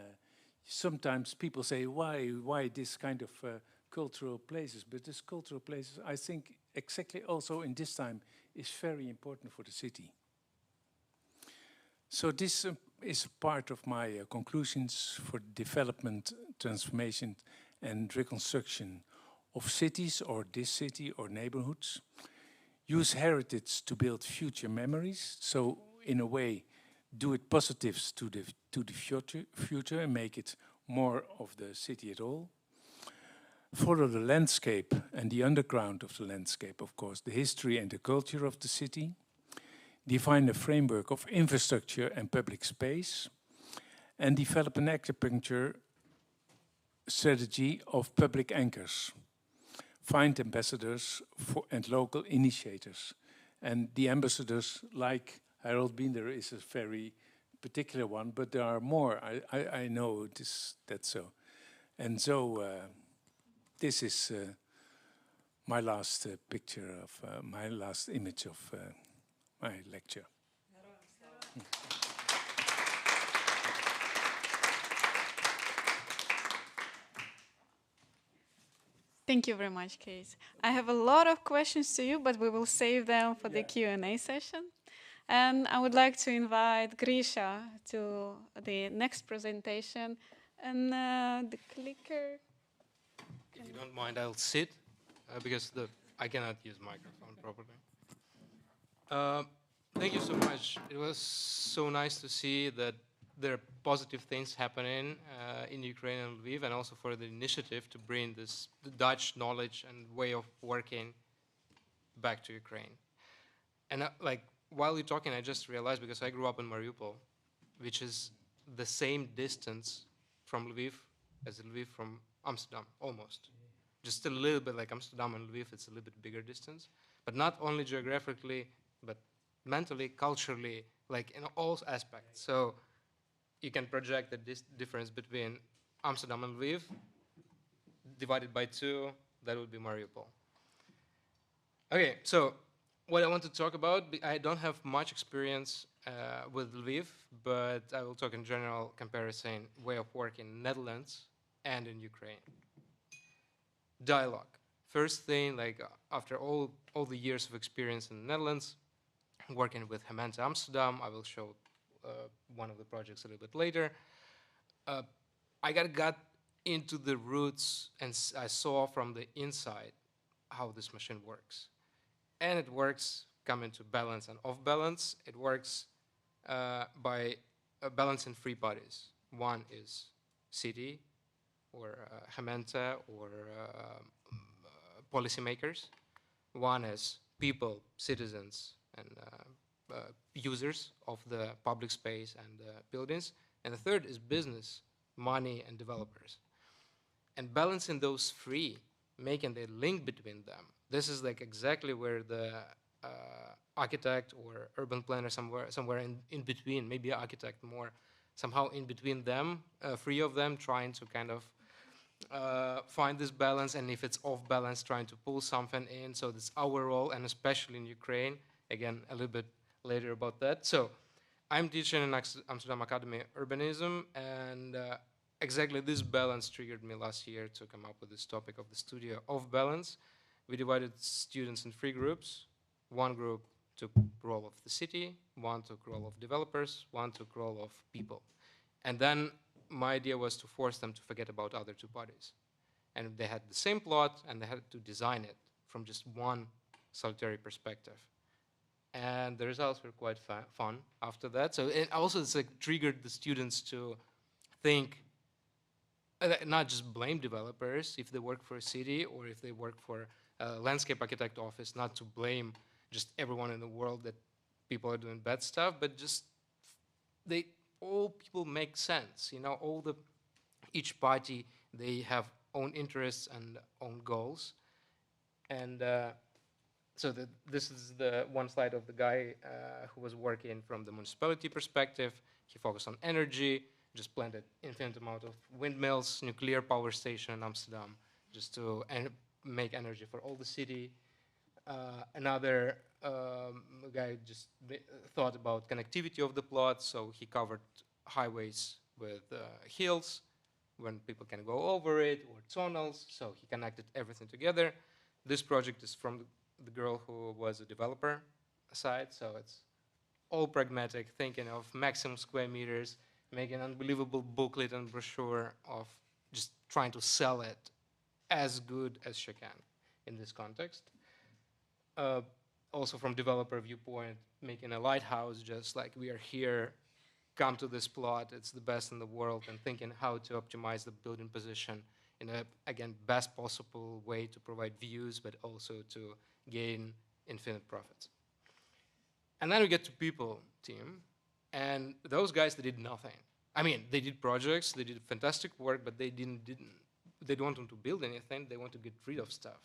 sometimes people say, why this kind of cultural places? But this cultural places, I think, exactly also in this time, is very important for the city. So this is part of my conclusions for development, transformation, and reconstruction of cities, or this city, or neighborhoods. Use heritage to build future memories. So, in a way, do it positives to the future and make it more of the city at all. Follow the landscape and the underground of the landscape, of course, the history and the culture of the city. Define a framework of infrastructure and public space, and develop an acupuncture strategy of public anchors. Find ambassadors and local initiators. And the ambassadors, like Harold Binder, is a very particular one, but there are more. I know that's so. And so this is my last picture of, my last image of my lecture. Thank you very much, Kees. I have a lot of questions to you, but we will save them for the Q&A session. And I would like to invite Grisha to the next presentation. And the clicker. If you don't mind, I'll sit because I cannot use microphone properly. Thank you so much. It was so nice to see that there are positive things happening in Ukraine and Lviv, and also for the initiative to bring the Dutch knowledge and way of working back to Ukraine. And while you're talking, I just realized, because I grew up in Mariupol, which is the same distance from Lviv as Lviv from Amsterdam, almost. Just a little bit like Amsterdam and Lviv, it's a little bit bigger distance. But not only geographically, but mentally, culturally, like in all aspects. So you can project the difference between Amsterdam and Lviv, divided by 2, that would be Mariupol. Okay, so what I want to talk about, I don't have much experience with Lviv, but I will talk in general comparison way of work in Netherlands and in Ukraine. Dialogue. First thing, after all the years of experience in the Netherlands, working with Gemeente Amsterdam, I will show one of the projects a little bit later. I got into the roots, and I saw from the inside how this machine works. And it works coming to balance and off balance. It works by balancing three bodies. One is city, or Hementa, or policymakers. One is people, citizens, and users of the public space and buildings. And the third is business, money, and developers. And balancing those three, making the link between them, this is like exactly where the architect or urban planner somewhere in between, maybe architect more, somehow in between them, three of them trying to kind of find this balance, and if it's off balance, trying to pull something in. So that's our role, and especially in Ukraine. Again, a little bit later about that. So I'm teaching in Amsterdam Academy Urbanism, and exactly this balance triggered me last year to come up with this topic of the studio of balance. We divided students in three groups. One group took role of the city, one took role of developers, one took role of people. And then my idea was to force them to forget about other two parties. And they had the same plot, and they had to design it from just one solitary perspective. And the results were quite fun after that. So it also it's like triggered the students to think, not just blame developers if they work for a city or if they work for a landscape architect office, not to blame just everyone in the world that people are doing bad stuff, but just all people make sense, you know, each party, they have own interests and own goals. And so this is the one slide of the guy who was working from the municipality perspective. He focused on energy, just planted infinite amount of windmills, nuclear power station in Amsterdam, just to make energy for all the city. Another guy just thought about connectivity of the plot, so he covered highways with hills when people can go over it, or tunnels, so he connected everything together. This project is from the girl who was a developer side, so it's all pragmatic, thinking of maximum square meters, making an unbelievable booklet and brochure of just trying to sell it as good as she can in this context. Also from developer viewpoint, making a lighthouse, just like we are here, come to this plot, it's the best in the world, and thinking how to optimize the building position in a, again, best possible way to provide views, but also to gain infinite profits. And then we get to people team, and those guys, they did nothing. I mean, they did projects, they did fantastic work, but they don't want to build anything, they want to get rid of stuff.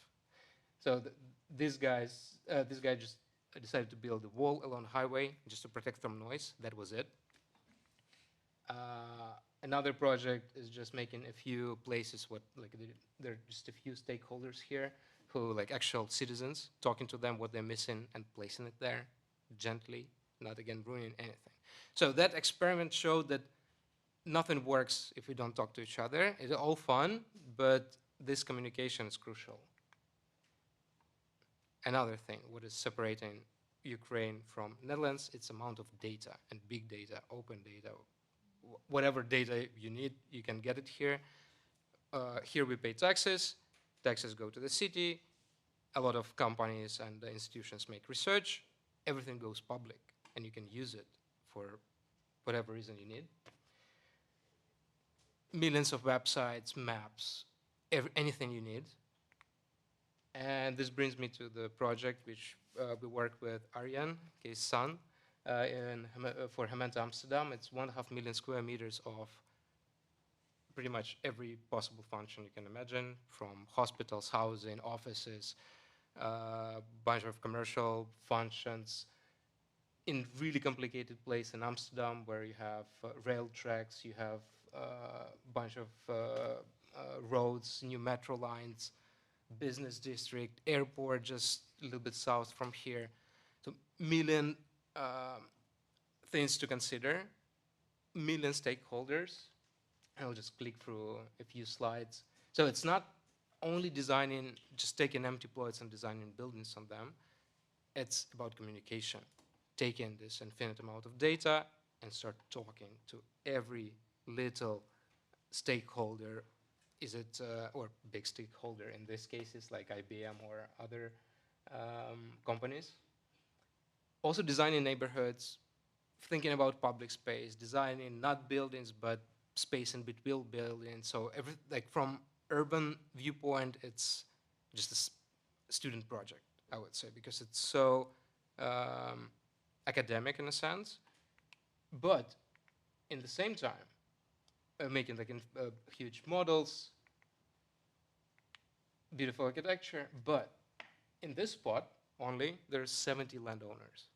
So this guy just decided to build a wall along highway just to protect from noise. That was it. Another project is just making a few places there are just a few stakeholders here who, like actual citizens, talking to them what they're missing and placing it there gently, not again ruining anything. So that experiment showed that nothing works if we don't talk to each other. It's all fun, but this communication is crucial. Another thing, what is separating Ukraine from Netherlands, it's amount of data, and big data, open data. Whatever data you need, you can get it here. Here we pay taxes go to the city, a lot of companies and institutions make research, everything goes public, and you can use it for whatever reason you need. Millions of websites, maps, anything you need. And this brings me to the project which we work with Arjan, Kees' son, for Hementa Amsterdam. It's 1.5 million square meters of pretty much every possible function you can imagine, from hospitals, housing, offices, bunch of commercial functions, in really complicated place in Amsterdam where you have rail tracks, you have a bunch of roads, new metro lines, business district, airport just a little bit south from here. So million things to consider, million stakeholders. I'll just click through a few slides. So it's not only designing, just taking empty plots and designing buildings on them. It's about communication, taking this infinite amount of data and start talking to every little stakeholder. Is it, or big stakeholder in this case is like IBM or other companies. Also designing neighborhoods, thinking about public space, designing not buildings but space in between buildings. So like from urban viewpoint, it's just a student project, I would say, because it's so academic in a sense, but in the same time, making like huge models, beautiful architecture, but in this spot only, there's 70 landowners.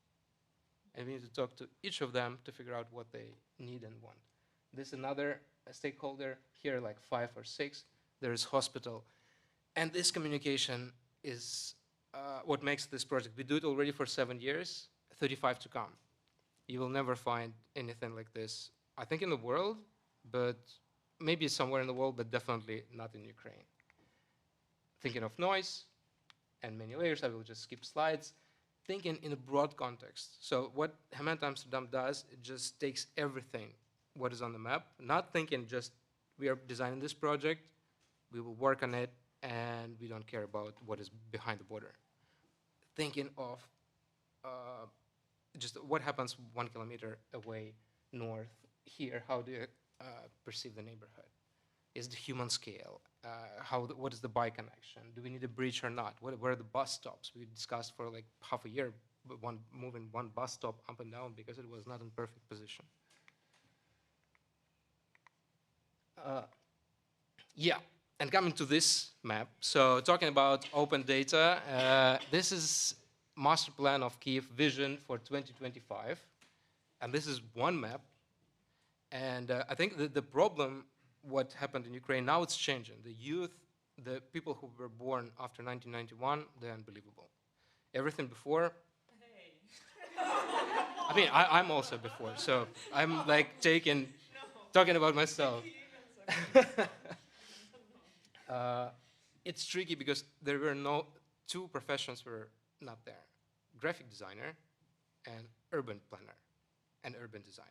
And we need to talk to each of them to figure out what they need and want. There's another stakeholder, here like 5 or 6. There's hospital. And this communication is what makes this project. We do it already for 7 years, 35 to come. You will never find anything like this, I think, in the world, but maybe somewhere in the world, but definitely not in Ukraine. Thinking of noise and many layers, I will just skip slides. Thinking in a broad context. So what Gemeente Amsterdam does, it just takes everything what is on the map, not thinking just we are designing this project, we will work on it, and we don't care about what is behind the border. Thinking of just what happens 1 kilometer away north here, how do you perceive the neighborhood? Is the human scale? What is the bike connection? Do we need a bridge or not? Where are the bus stops? We discussed for like half a year, moving one bus stop up and down because it was not in perfect position. Yeah, and coming to this map, so talking about open data, this is master plan of Kiev vision for 2025, and this is one map. And I think the problem, what happened in Ukraine, now it's changing. The youth, the people who were born after 1991, they're unbelievable. Everything before, I mean, I'm also before, so I'm like talking about myself. It's tricky because there were two professions were not there. Graphic designer and urban planner and urban designer.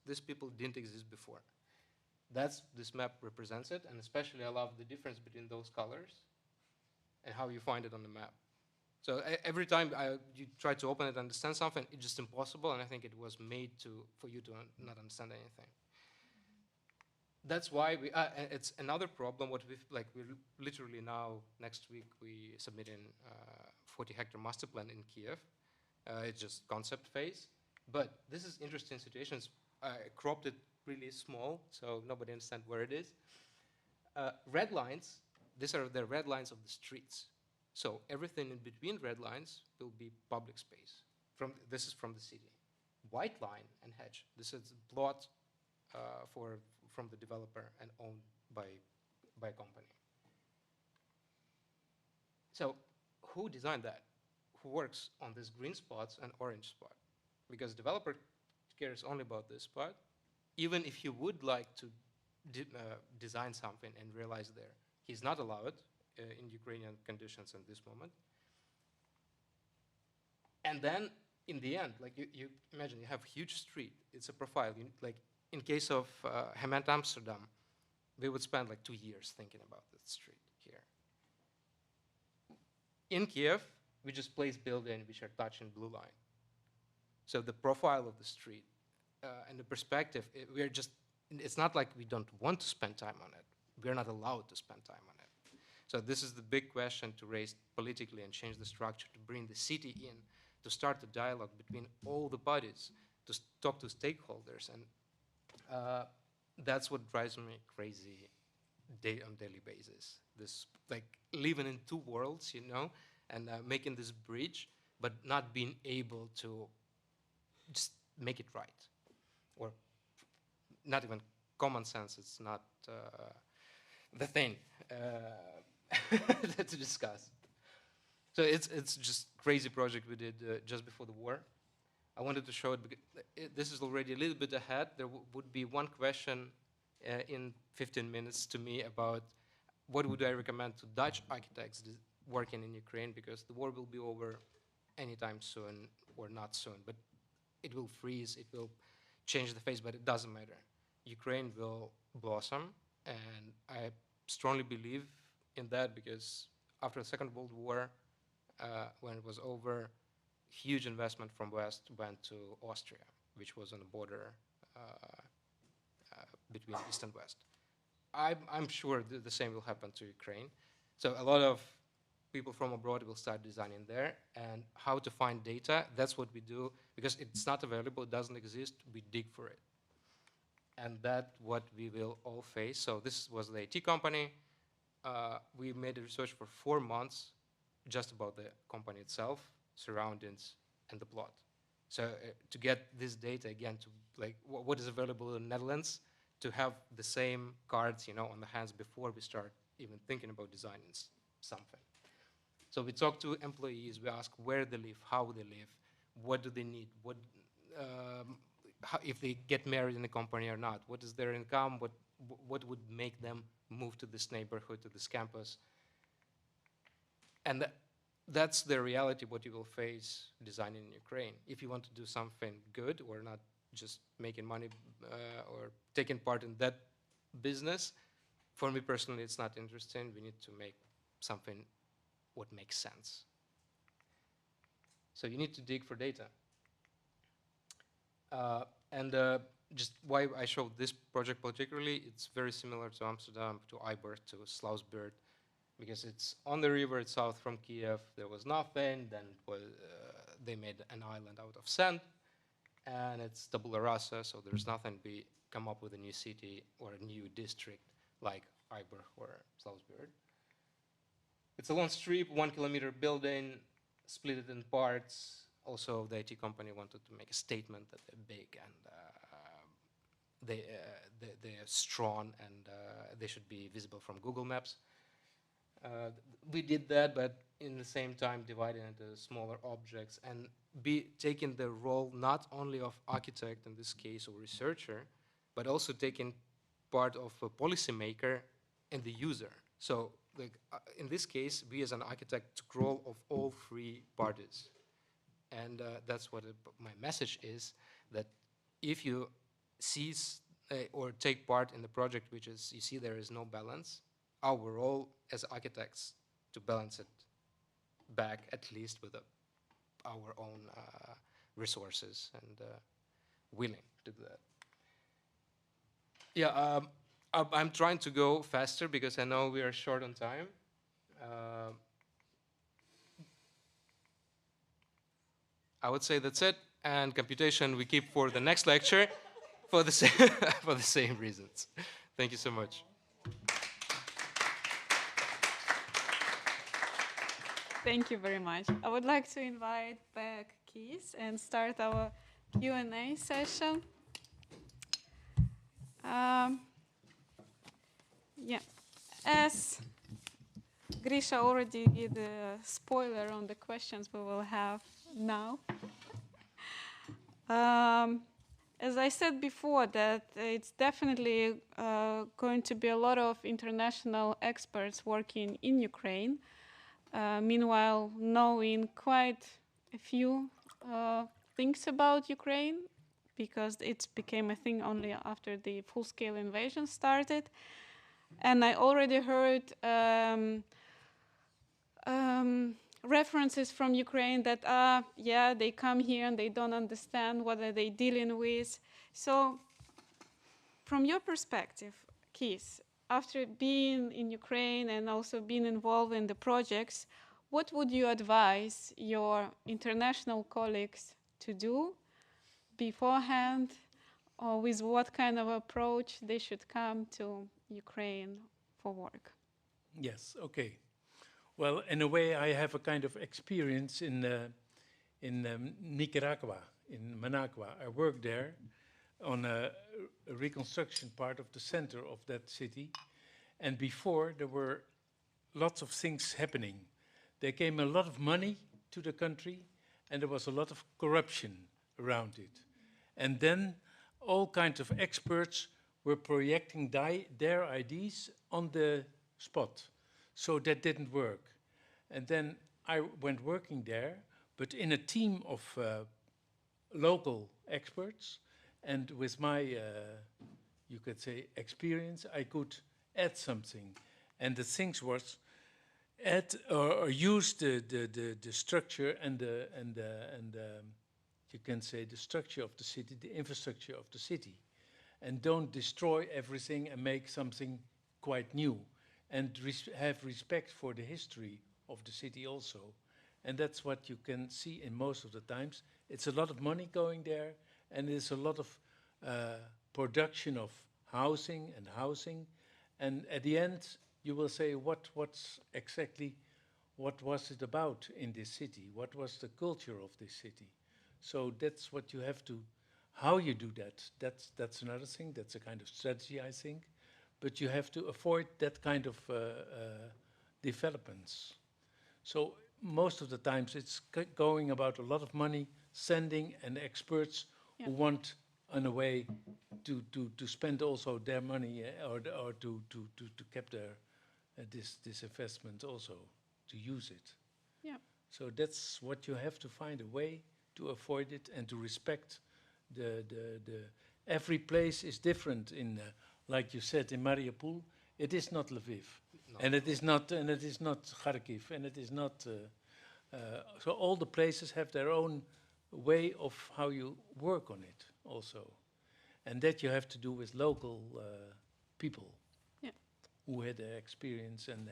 These people didn't exist before. This map represents it, and especially I love the difference between those colors and how you find it on the map. So every time you try to open it and understand something, it's just impossible, and I think it was made for you to not understand anything. That's why it's another problem. We're literally now, next week, we submitting 40-hectare master plan in Kiev. It's just concept phase. But this is interesting situations. I cropped it really small, so nobody understands where it is. Red lines, these are the red lines of the streets. So everything in between red lines will be public space. This is from the city. White line and hedge, this is a plot from the developer and owned by a company. So who designed that? Who works on these green spots and orange spot? Because developer cares only about this spot. Even if he would like to design something and realize there, he's not allowed in Ukrainian conditions at this moment. And then in the end, like you imagine, you have a huge street. It's a profile. Like in case of Gemeente Amsterdam, we would spend like 2 years thinking about this street here. In Kiev, we just place buildings which are touching blue line. So the profile of the street and the perspective, it's not like we don't want to spend time on it. We're not allowed to spend time on it. So this is the big question to raise politically and change the structure, to bring the city in, to start a dialogue between all the bodies, to talk to stakeholders. And that's what drives me crazy on daily basis. This, like, living in two worlds, and making this bridge, but not being able to just make it right. Or not even common sense, it's not the thing to discuss. So it's just crazy project we did just before the war. I wanted to show it because this is already a little bit ahead. There would be one question in 15 minutes to me about what would I recommend to Dutch architects working in Ukraine, because the war will be over anytime soon or not soon, but it will freeze, it will change the face, but it doesn't matter. Ukraine will blossom, and I strongly believe in that, because after the Second World War, when it was over, huge investment from West went to Austria. which was on the border between East and West. I'm sure the same will happen to Ukraine. So a lot of people from abroad will start designing there. And how to find data, that's what we do. Because it's not available, it doesn't exist, we dig for it. And that's what we will all face. So this was the IT company. We made a research for 4 months just about the company itself, surroundings, and the plot. So to get this data again, to like what is available in the Netherlands, to have the same cards, on the hands before we start even thinking about designing something. So we talk to employees, we ask where they live, how they live, what do they need, how, if they get married in the company or not, what is their income, what would make them move to this neighborhood, to this campus. And that's the reality what you will face designing in Ukraine. If you want to do something good or not just making money or taking part in that business, for me personally, it's not interesting. We need to make something what makes sense. So you need to dig for data. Just why I showed this project particularly, it's very similar to Amsterdam, to Iber, to Sluisburg, because it's on the river, it's south from Kiev. There was nothing, then they made an island out of sand, and it's tabula rasa, so there's nothing. We come up with a new city or a new district like Iber or Sluisburg. It's a long strip, 1 kilometer building, split it in parts. Also, the IT company wanted to make a statement that they're big and they're strong and they should be visible from Google Maps. We did that, but in the same time divided into smaller objects and taking the role not only of architect in this case or researcher, but also taking part of a policymaker and the user. So like, in this case, we as an architect took role of all 3 parties. And that's what my message is, that if you seize or take part in the project, which is, you see there is no balance, our role as architects to balance it back, at least with our own resources and willing to do that. Yeah, I'm trying to go faster because I know we are short on time. I would say that's it, and computation we keep for the next lecture for the for the same reasons. Thank you so much. Thank you very much. I would like to invite back Kees and start our Q&A session. Yeah, as Grisha already did a spoiler on the questions we will have now. As I said before, that it's definitely going to be a lot of international experts working in Ukraine. Meanwhile, knowing quite a few things about Ukraine, because it became a thing only after the full-scale invasion started. And I already heard references from Ukraine that, yeah, they come here and they don't understand what are they dealing with. So from your perspective, Kees, after being in Ukraine and also being involved in the projects, what would you advise your international colleagues to do beforehand, or with what kind of approach they should come to Ukraine for work? Yes, okay. Well, in a way, I have a kind of experience in Nicaragua, in Managua. I worked there on a reconstruction part of the center of that city. And before, there were lots of things happening. There came a lot of money to the country, and there was a lot of corruption around it. And then all kinds of experts were projecting their ideas on the spot. So that didn't work. And then I went working there, but in a team of local experts, and with my, you could say, experience, I could add something. And the things was add or use the structure and you can say, the structure of the city, the infrastructure of the city, and don't destroy everything and make something quite new, and have respect for the history of the city also. And that's what you can see in most of the times. It's a lot of money going there, and there's a lot of production of housing, and at the end you will say, what was it about in this city? What was the culture of this city? So that's what you have to, how you do that, that's another thing, that's a kind of strategy, I think. But you have to avoid that kind of developments. So most of the times it's going about a lot of money, sending and experts who want, in a way, to spend also their money or to keep their this investment also, to use it. Yeah. So that's what you have to find a way to avoid it and to respect the every place is different in like you said in Mariupol, it is not Lviv, and it is not Kharkiv, and it is not so all the places have their own way of how you work on it also, and that you have to do with local people who had their experience and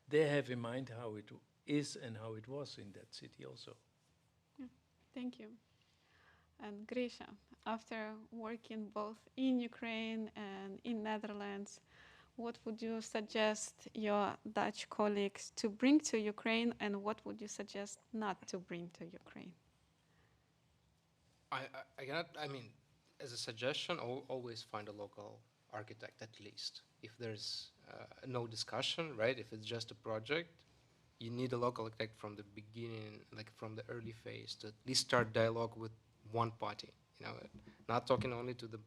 they have in mind how it is and how it was in that city also. Yeah. Thank you. And Grisha, after working both in Ukraine and in Netherlands, what would you suggest your Dutch colleagues to bring to Ukraine, and what would you suggest not to bring to Ukraine? I mean, as a suggestion, always find a local architect at least. If there's no discussion, right? If it's just a project, you need a local architect from the beginning, like from the early phase, to at least start dialogue with one party. You know, not talking only to the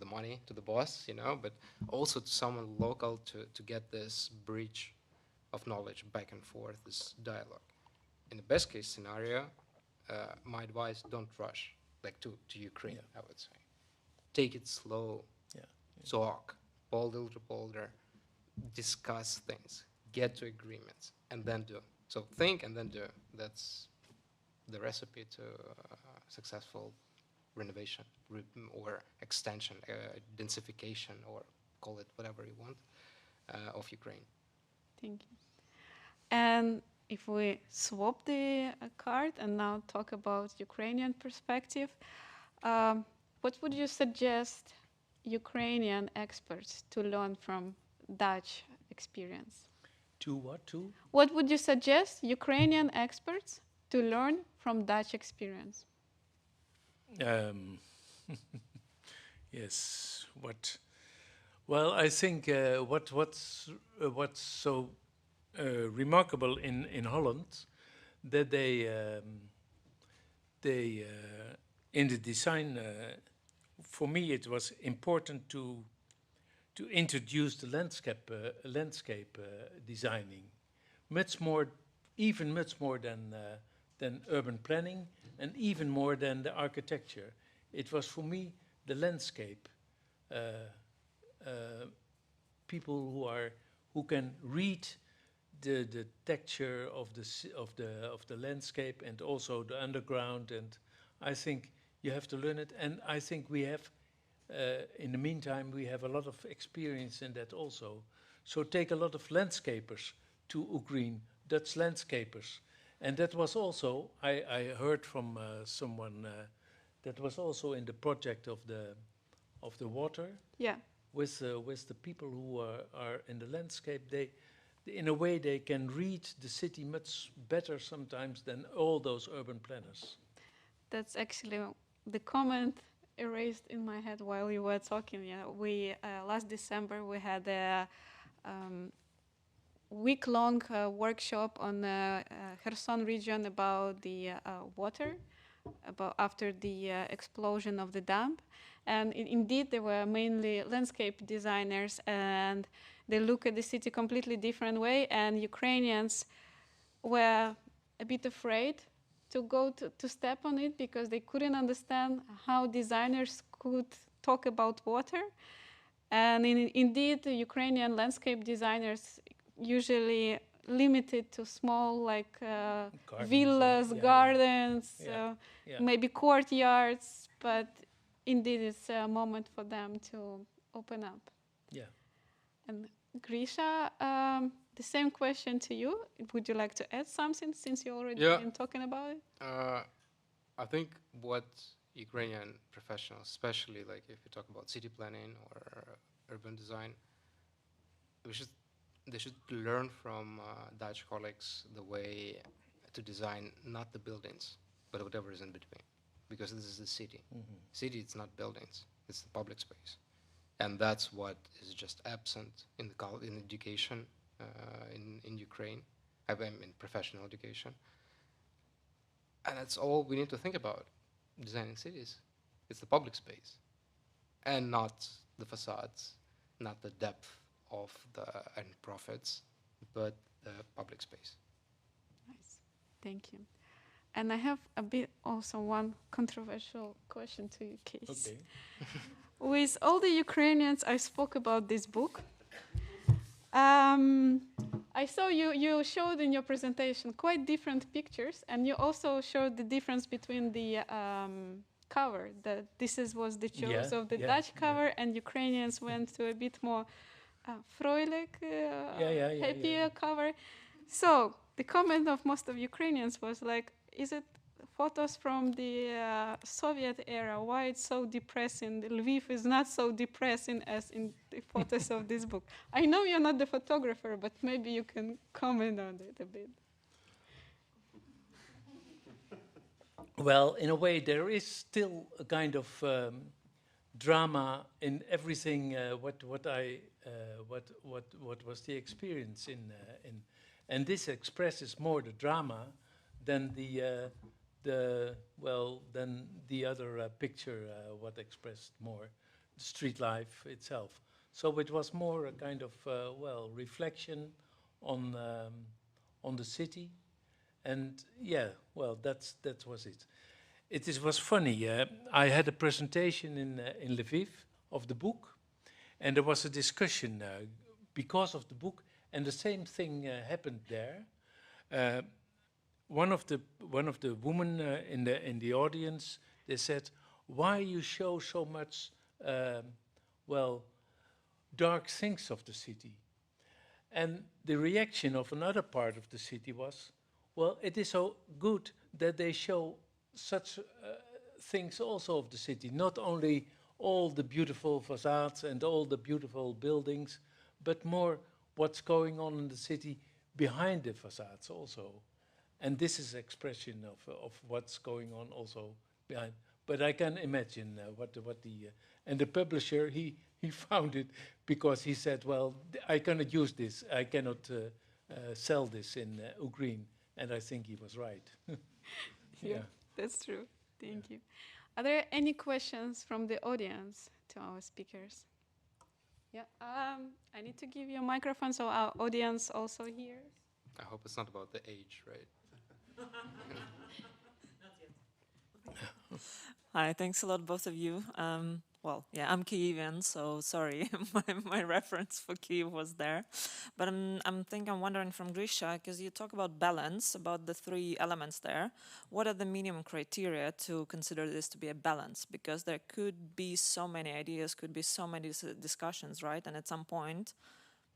money, to the boss, you know, but also to someone local to get this bridge of knowledge back and forth, this dialogue. In the best case scenario, my advice: don't rush, like to Ukraine. I would say, take it slow. Talk, boulder to boulder, discuss things, get to agreements, and then do. So think and then do. That's the recipe to successful renovation or extension, densification, or call it whatever you want, of Ukraine. Thank you. And if we swap the card and now talk about Ukrainian perspective, what would you suggest Ukrainian experts to learn from Dutch experience? To what? To? What would you suggest Ukrainian experts to learn from Dutch experience? Yes. What? Well, I think what's so remarkable in Holland, that they in the design. For me, it was important to introduce the landscape designing, even much more than urban planning, and even more than the architecture. It was for me the landscape. People who can read the texture of the landscape and also the underground, and I think you have to learn it. And I think we have, in the meantime, we have a lot of experience in that also. So take a lot of landscapers to Ukraine, Dutch landscapers. And that was also, I heard from someone, that was also in the project of the water. Yeah. With the people who are in the landscape, in a way they can read the city much better sometimes than all those urban planners. That's actually the comment erased in my head while you were talking. Yeah, we last December we had a week-long workshop on the Kherson region about the water, about after the explosion of the dam, and indeed there were mainly landscape designers, and they look at the city completely different way. And Ukrainians were a bit afraid to go to step on it because they couldn't understand how designers could talk about water. And indeed, the Ukrainian landscape designers usually limited to small, like Gardens, villas, yeah. gardens, Yeah. Yeah. maybe courtyards. But indeed, it's a moment for them to open up. Yeah. And Grisha, the same question to you. Would you like to add something since you already been talking about it? I think what Ukrainian professionals, especially like if you talk about city planning or urban design, they should learn from Dutch colleagues the way to design not the buildings, but whatever is in between, because this is the city. City, it's not buildings; it's the public space, and that's what is just absent in the in education in Ukraine. I mean, in professional education. And that's all we need to think about designing cities. It's the public space and not the facades, not the depth of the end profits, but the public space. Nice, thank you. And I have a bit also one controversial question to you, Kees. Okay. With all the Ukrainians, I spoke about this book. I saw you showed in your presentation quite different pictures, and you also showed the difference between the cover. That was the choice of the Dutch cover, and Ukrainians went to a bit more fröhlich, happier cover. So the comment of most of Ukrainians was like, "Is it photos from the Soviet era? Why it's so depressing? Lviv is not so depressing as in the photos of this book." I know you're not the photographer, but maybe you can comment on it a bit. Well, in a way, there is still a kind of drama in everything. What was the experience and this expresses more the drama than than the other picture. What expressed more street life itself. So it was more a kind of reflection on the city. And that was it. It was funny. I had a presentation in Lviv of the book, and there was a discussion because of the book, and the same thing happened there. One of the women in the audience, they said, "Why you show so much dark things of the city?" And the reaction of another part of the city was, "Well, it is so good that they show such things also of the city, not only all the beautiful facades and all the beautiful buildings, but more what's going on in the city behind the facades also." And this is expression of what's going on also behind. But I can imagine what the and the publisher he found it because he said, "Well, I cannot use this. I cannot sell this in Ukraine." And I think he was right. Yeah, that's true. Thank you. Are there any questions from the audience to our speakers? Yeah, I need to give you a microphone so our audience also hears. I hope it's not about the age, right? Hi, thanks a lot, both of you. I'm Kievan, so sorry, my reference for Kiev was there. But I'm wondering from Grisha, because you talk about balance, about the three elements there. What are the minimum criteria to consider this to be a balance? Because there could be so many ideas, could be so many discussions, right? And at some point,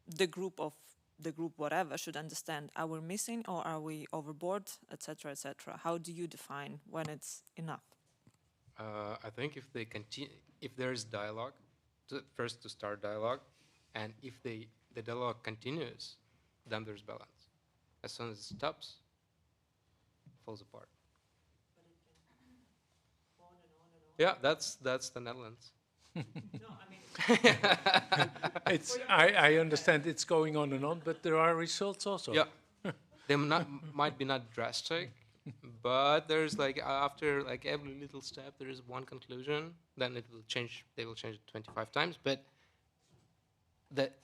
the group whatever should understand, are we missing or are we overboard, etc., etc. How do you define when it's enough? I think if there is dialogue, first to start dialogue, and if the dialogue continues, then there's balance. As soon as it stops, it falls apart. But it can go on and on and on. Yeah, that's the Netherlands. No, I mean, I understand it's going on and on, but there are results also. Yeah, they might be not drastic, but there's after every little step there is one conclusion. Then it will change. They will change it 25 times. But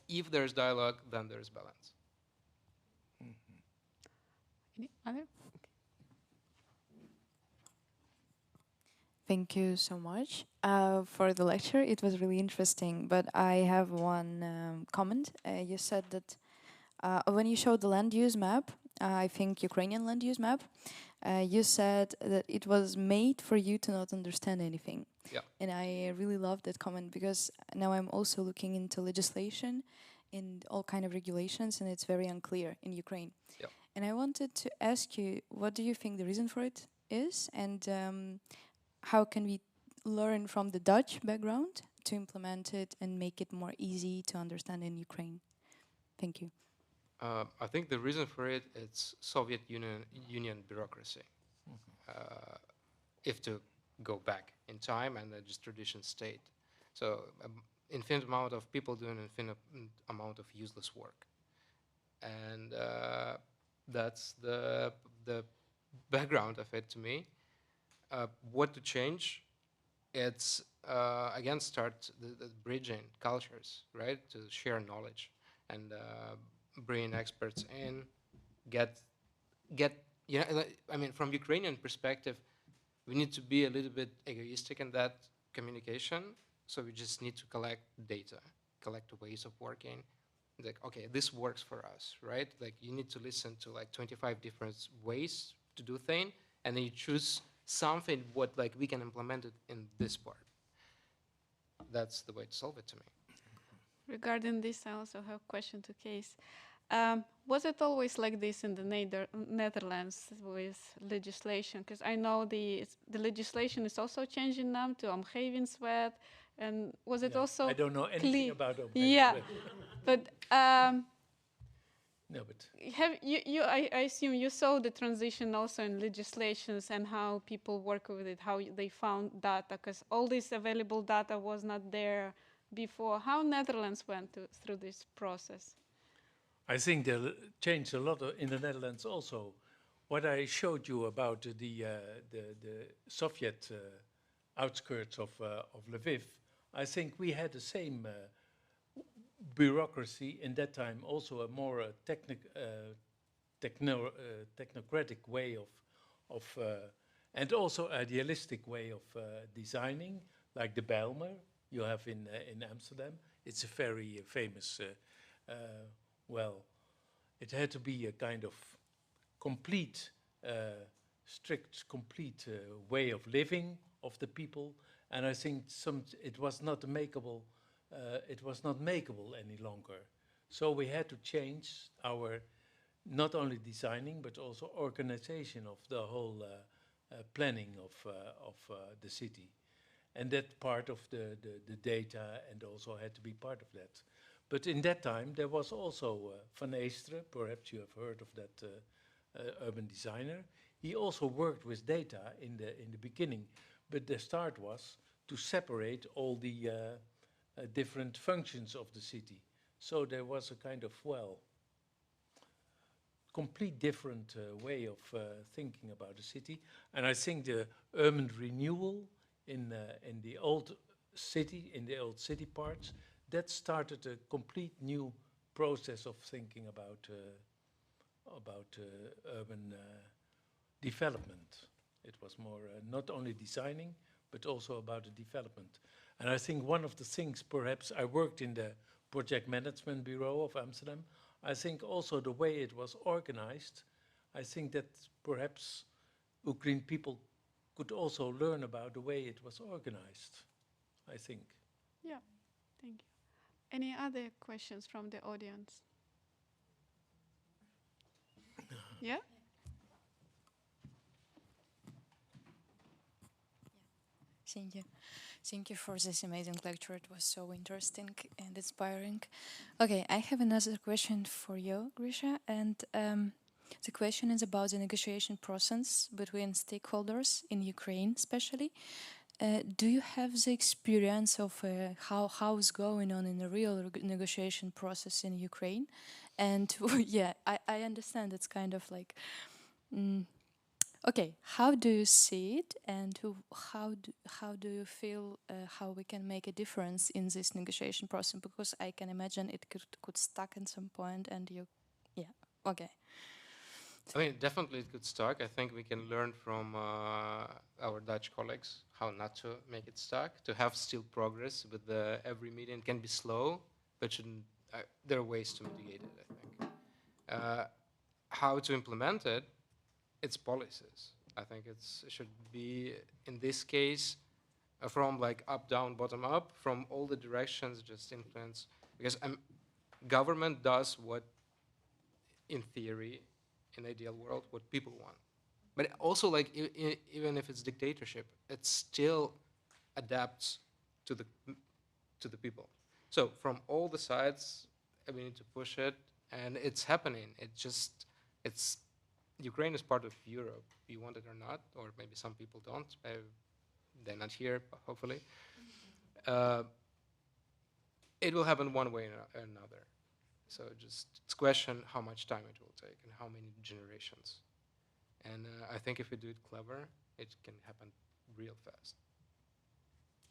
if there's dialogue, then there's balance. Any other? Thank you so much for the lecture. It was really interesting, but I have one comment. You said that When you showed the land use map, I think Ukrainian land use map, you said that it was made for you to not understand anything. Yeah. And I really love that comment because now I'm also looking into legislation and all kind of regulations, and it's very unclear in Ukraine. Yeah. And I wanted to ask you, what do you think the reason for it is, and how can we learn from the Dutch background to implement it and make it more easy to understand in Ukraine? Thank you. I think the reason for it is Soviet Union bureaucracy. If to go back in time and just tradition state. So infinite amount of people doing infinite amount of useless work. And that's the background of it to me. What to change? It's again start the bridging cultures, right? To share knowledge and bring experts in, get I mean, from Ukrainian perspective, we need to be a little bit egoistic in that communication. So we just need to collect data, collect ways of working. Like, okay, this works for us, right? Like you need to listen to like 25 different ways to do things, and then you choose something what like we can implement it in this part. That's the way to solve it to me. Regarding this, I also have a question to Kees. Was it always like this in the Netherlands with legislation? Because I know the legislation is also changing now to omgevingswet, and was it also I don't know anything about omgevingswet. Yeah, but no, but have you I assume you saw the transition also in legislations and how people work with it, how they found data, because all this available data was not there before. How Netherlands went through this process? I think they changed a lot in the Netherlands also. What I showed you about the Soviet outskirts of Lviv, I think we had the same bureaucracy in that time, also a more technocratic way of and also idealistic way of designing, like the Bijlmer you have in Amsterdam. It's a very famous. Well, it had to be a kind of complete, strict, complete way of living of the people, and I think it was not makeable. It was not makeable any longer. So we had to change our not only designing but also organization of the whole planning of the city, and that part of the data and also had to be part of that. But in that time, there was also Van Eesteren, perhaps you have heard of that urban designer. He also worked with data in the beginning, but the start was to separate all the different functions of the city. So there was a kind of, well, complete different way of thinking about the city. And I think the urban renewal in the old city, in the old city parts, that started a complete new process of thinking about urban development. It was more not only designing, but also about the development. And I think one of the things, perhaps, I worked in the project management bureau of Amsterdam. I think also the way it was organized, I think that perhaps Ukrainian people could also learn about the way it was organized, I think. Yeah, thank you. Any other questions from the audience? Yeah? Thank you. Thank you for this amazing lecture. It was so interesting and inspiring. Okay, I have another question for you, Grisha, and the question is about the negotiation process between stakeholders in Ukraine, especially. Do you have the experience of how it's going on in the real negotiation process in Ukraine? And yeah, I understand it's kind of like, okay, how do you see it, and how do you feel how we can make a difference in this negotiation process? Because I can imagine it could stuck at some point, and yeah, okay. I mean, definitely it could stuck. I think we can learn from our Dutch colleagues how not to make it stuck, to have still progress with every meeting. It can be slow, but there are ways to mitigate it, I think. How to implement it, it's policies. I think it should be, in this case, from like up, down, bottom up, from all the directions, just influence. Because government does what, in theory, in ideal world, what people want. But also, like, even if it's dictatorship, it still adapts to the people. So from all the sides, we need to push it, and it's happening. It's Ukraine is part of Europe. You want it or not, or maybe some people don't. They're not here, hopefully. It will happen one way or another. So it's question how much time it will take and how many generations. And I think if we do it clever, it can happen real fast.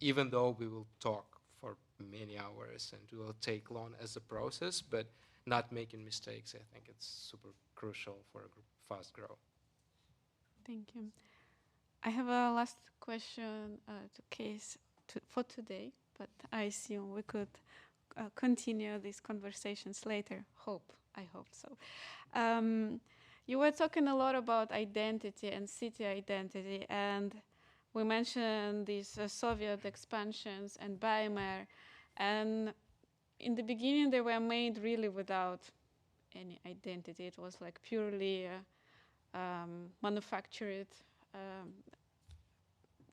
Even though we will talk for many hours and it will take long as a process, but not making mistakes, I think it's super crucial for a fast growth. Thank you. I have a last question to Kees for today, but I assume we could continue these conversations later. I hope so. You were talking a lot about identity and city identity, and we mentioned these Soviet expansions and Weimar, and in the beginning they were made really without any identity. It was like purely manufactured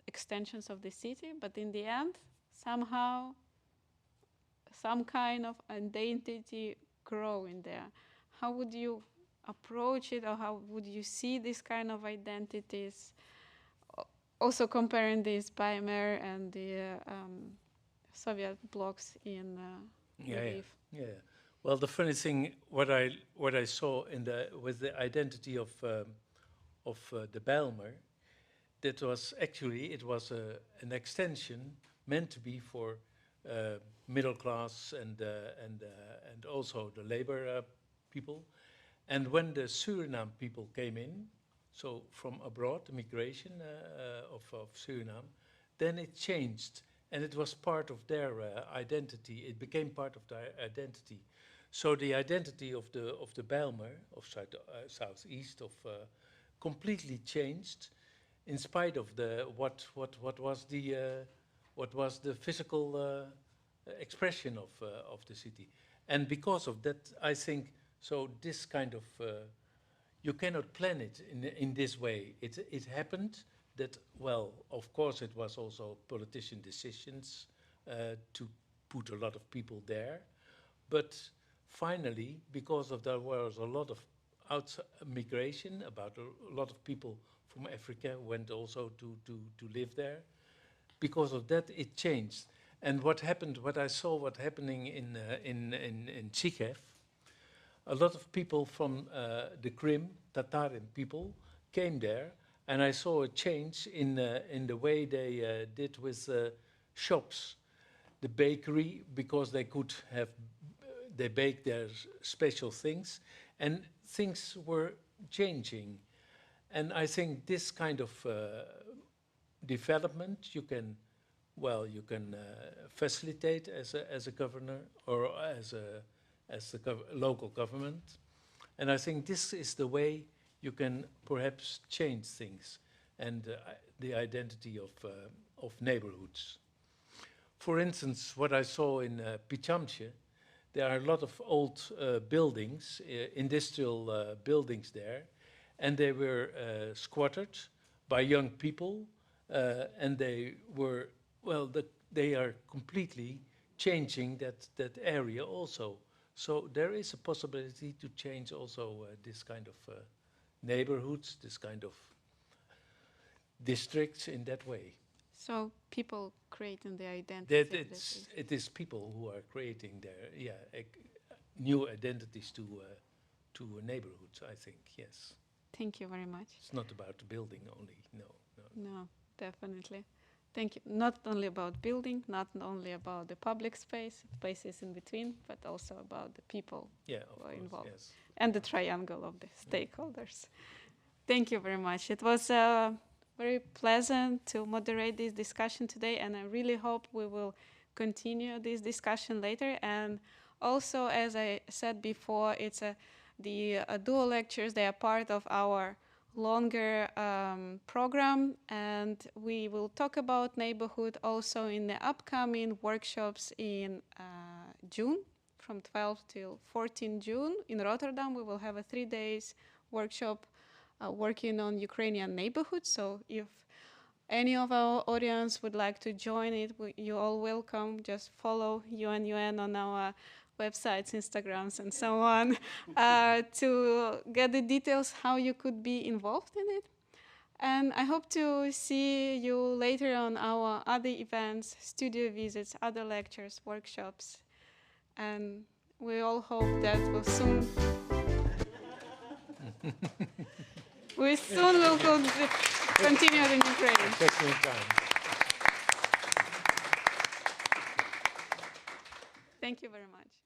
extensions of the city, but in the end, somehow, some kind of identity grow in there. How would you approach it, or how would you see this kind of identities? Also comparing this Weimar and the Soviet blocks in Lviv. Yeah. Well, the funny thing, what I saw with the identity of the Bijlmer, that was actually it was an extension meant to be for middle class and also the labor people. And when the Suriname people came in, so from abroad, the migration of Suriname, then it changed, and it was part of their identity. It became part of their identity. So the identity of the Bijlmer, of southeast, completely changed, in spite of what was the physical expression of the city. And because of that, I think, so this kind of, you cannot plan it in this way. It happened that, well, of course it was also politician decisions to put a lot of people there. But finally, because of there was a lot of migration, about a lot of people from Africa went also to live there. Because of that, it changed. And what I saw happening in Zwijger, a lot of people from the Krim, Tatarian people, came there, and I saw a change in the way they did with shops. The bakery, because they baked their special things, and things were changing. And I think this kind of development you can facilitate as a governor or as the local government. And I think this is the way you can perhaps change things and the identity of neighborhoods. For instance, what I saw in Pichamsche, there are a lot of old buildings, industrial buildings there, and they were squatted by young people, and they were, they are completely changing that area also. So there is a possibility to change also this kind of neighborhoods, this kind of districts in that way. So people creating the identity. It is people who are creating their new identities to neighborhoods, I think, yes. Thank you very much. It's not about the building only, no. No, definitely. Thank you. Not only about building, not only about the public spaces in between, but also about the people who are involved. Yes. And the triangle of the stakeholders. Thank you very much. It was very pleasant to moderate this discussion today, and I really hope we will continue this discussion later. And also, as I said before, The dual lectures, they are part of our longer program, and we will talk about neighborhood also in the upcoming workshops in June, from 12 till 14 June. In Rotterdam, we will have a 3 days workshop working on Ukrainian neighborhoods. So if any of our audience would like to join it, you're all welcome. Just follow UN on our websites, Instagrams, and so on to get the details how you could be involved in it. And I hope to see you later on our other events, studio visits, other lectures, workshops. And we all hope that we'll soon we soon will continue in Ukraine. Thank you very much.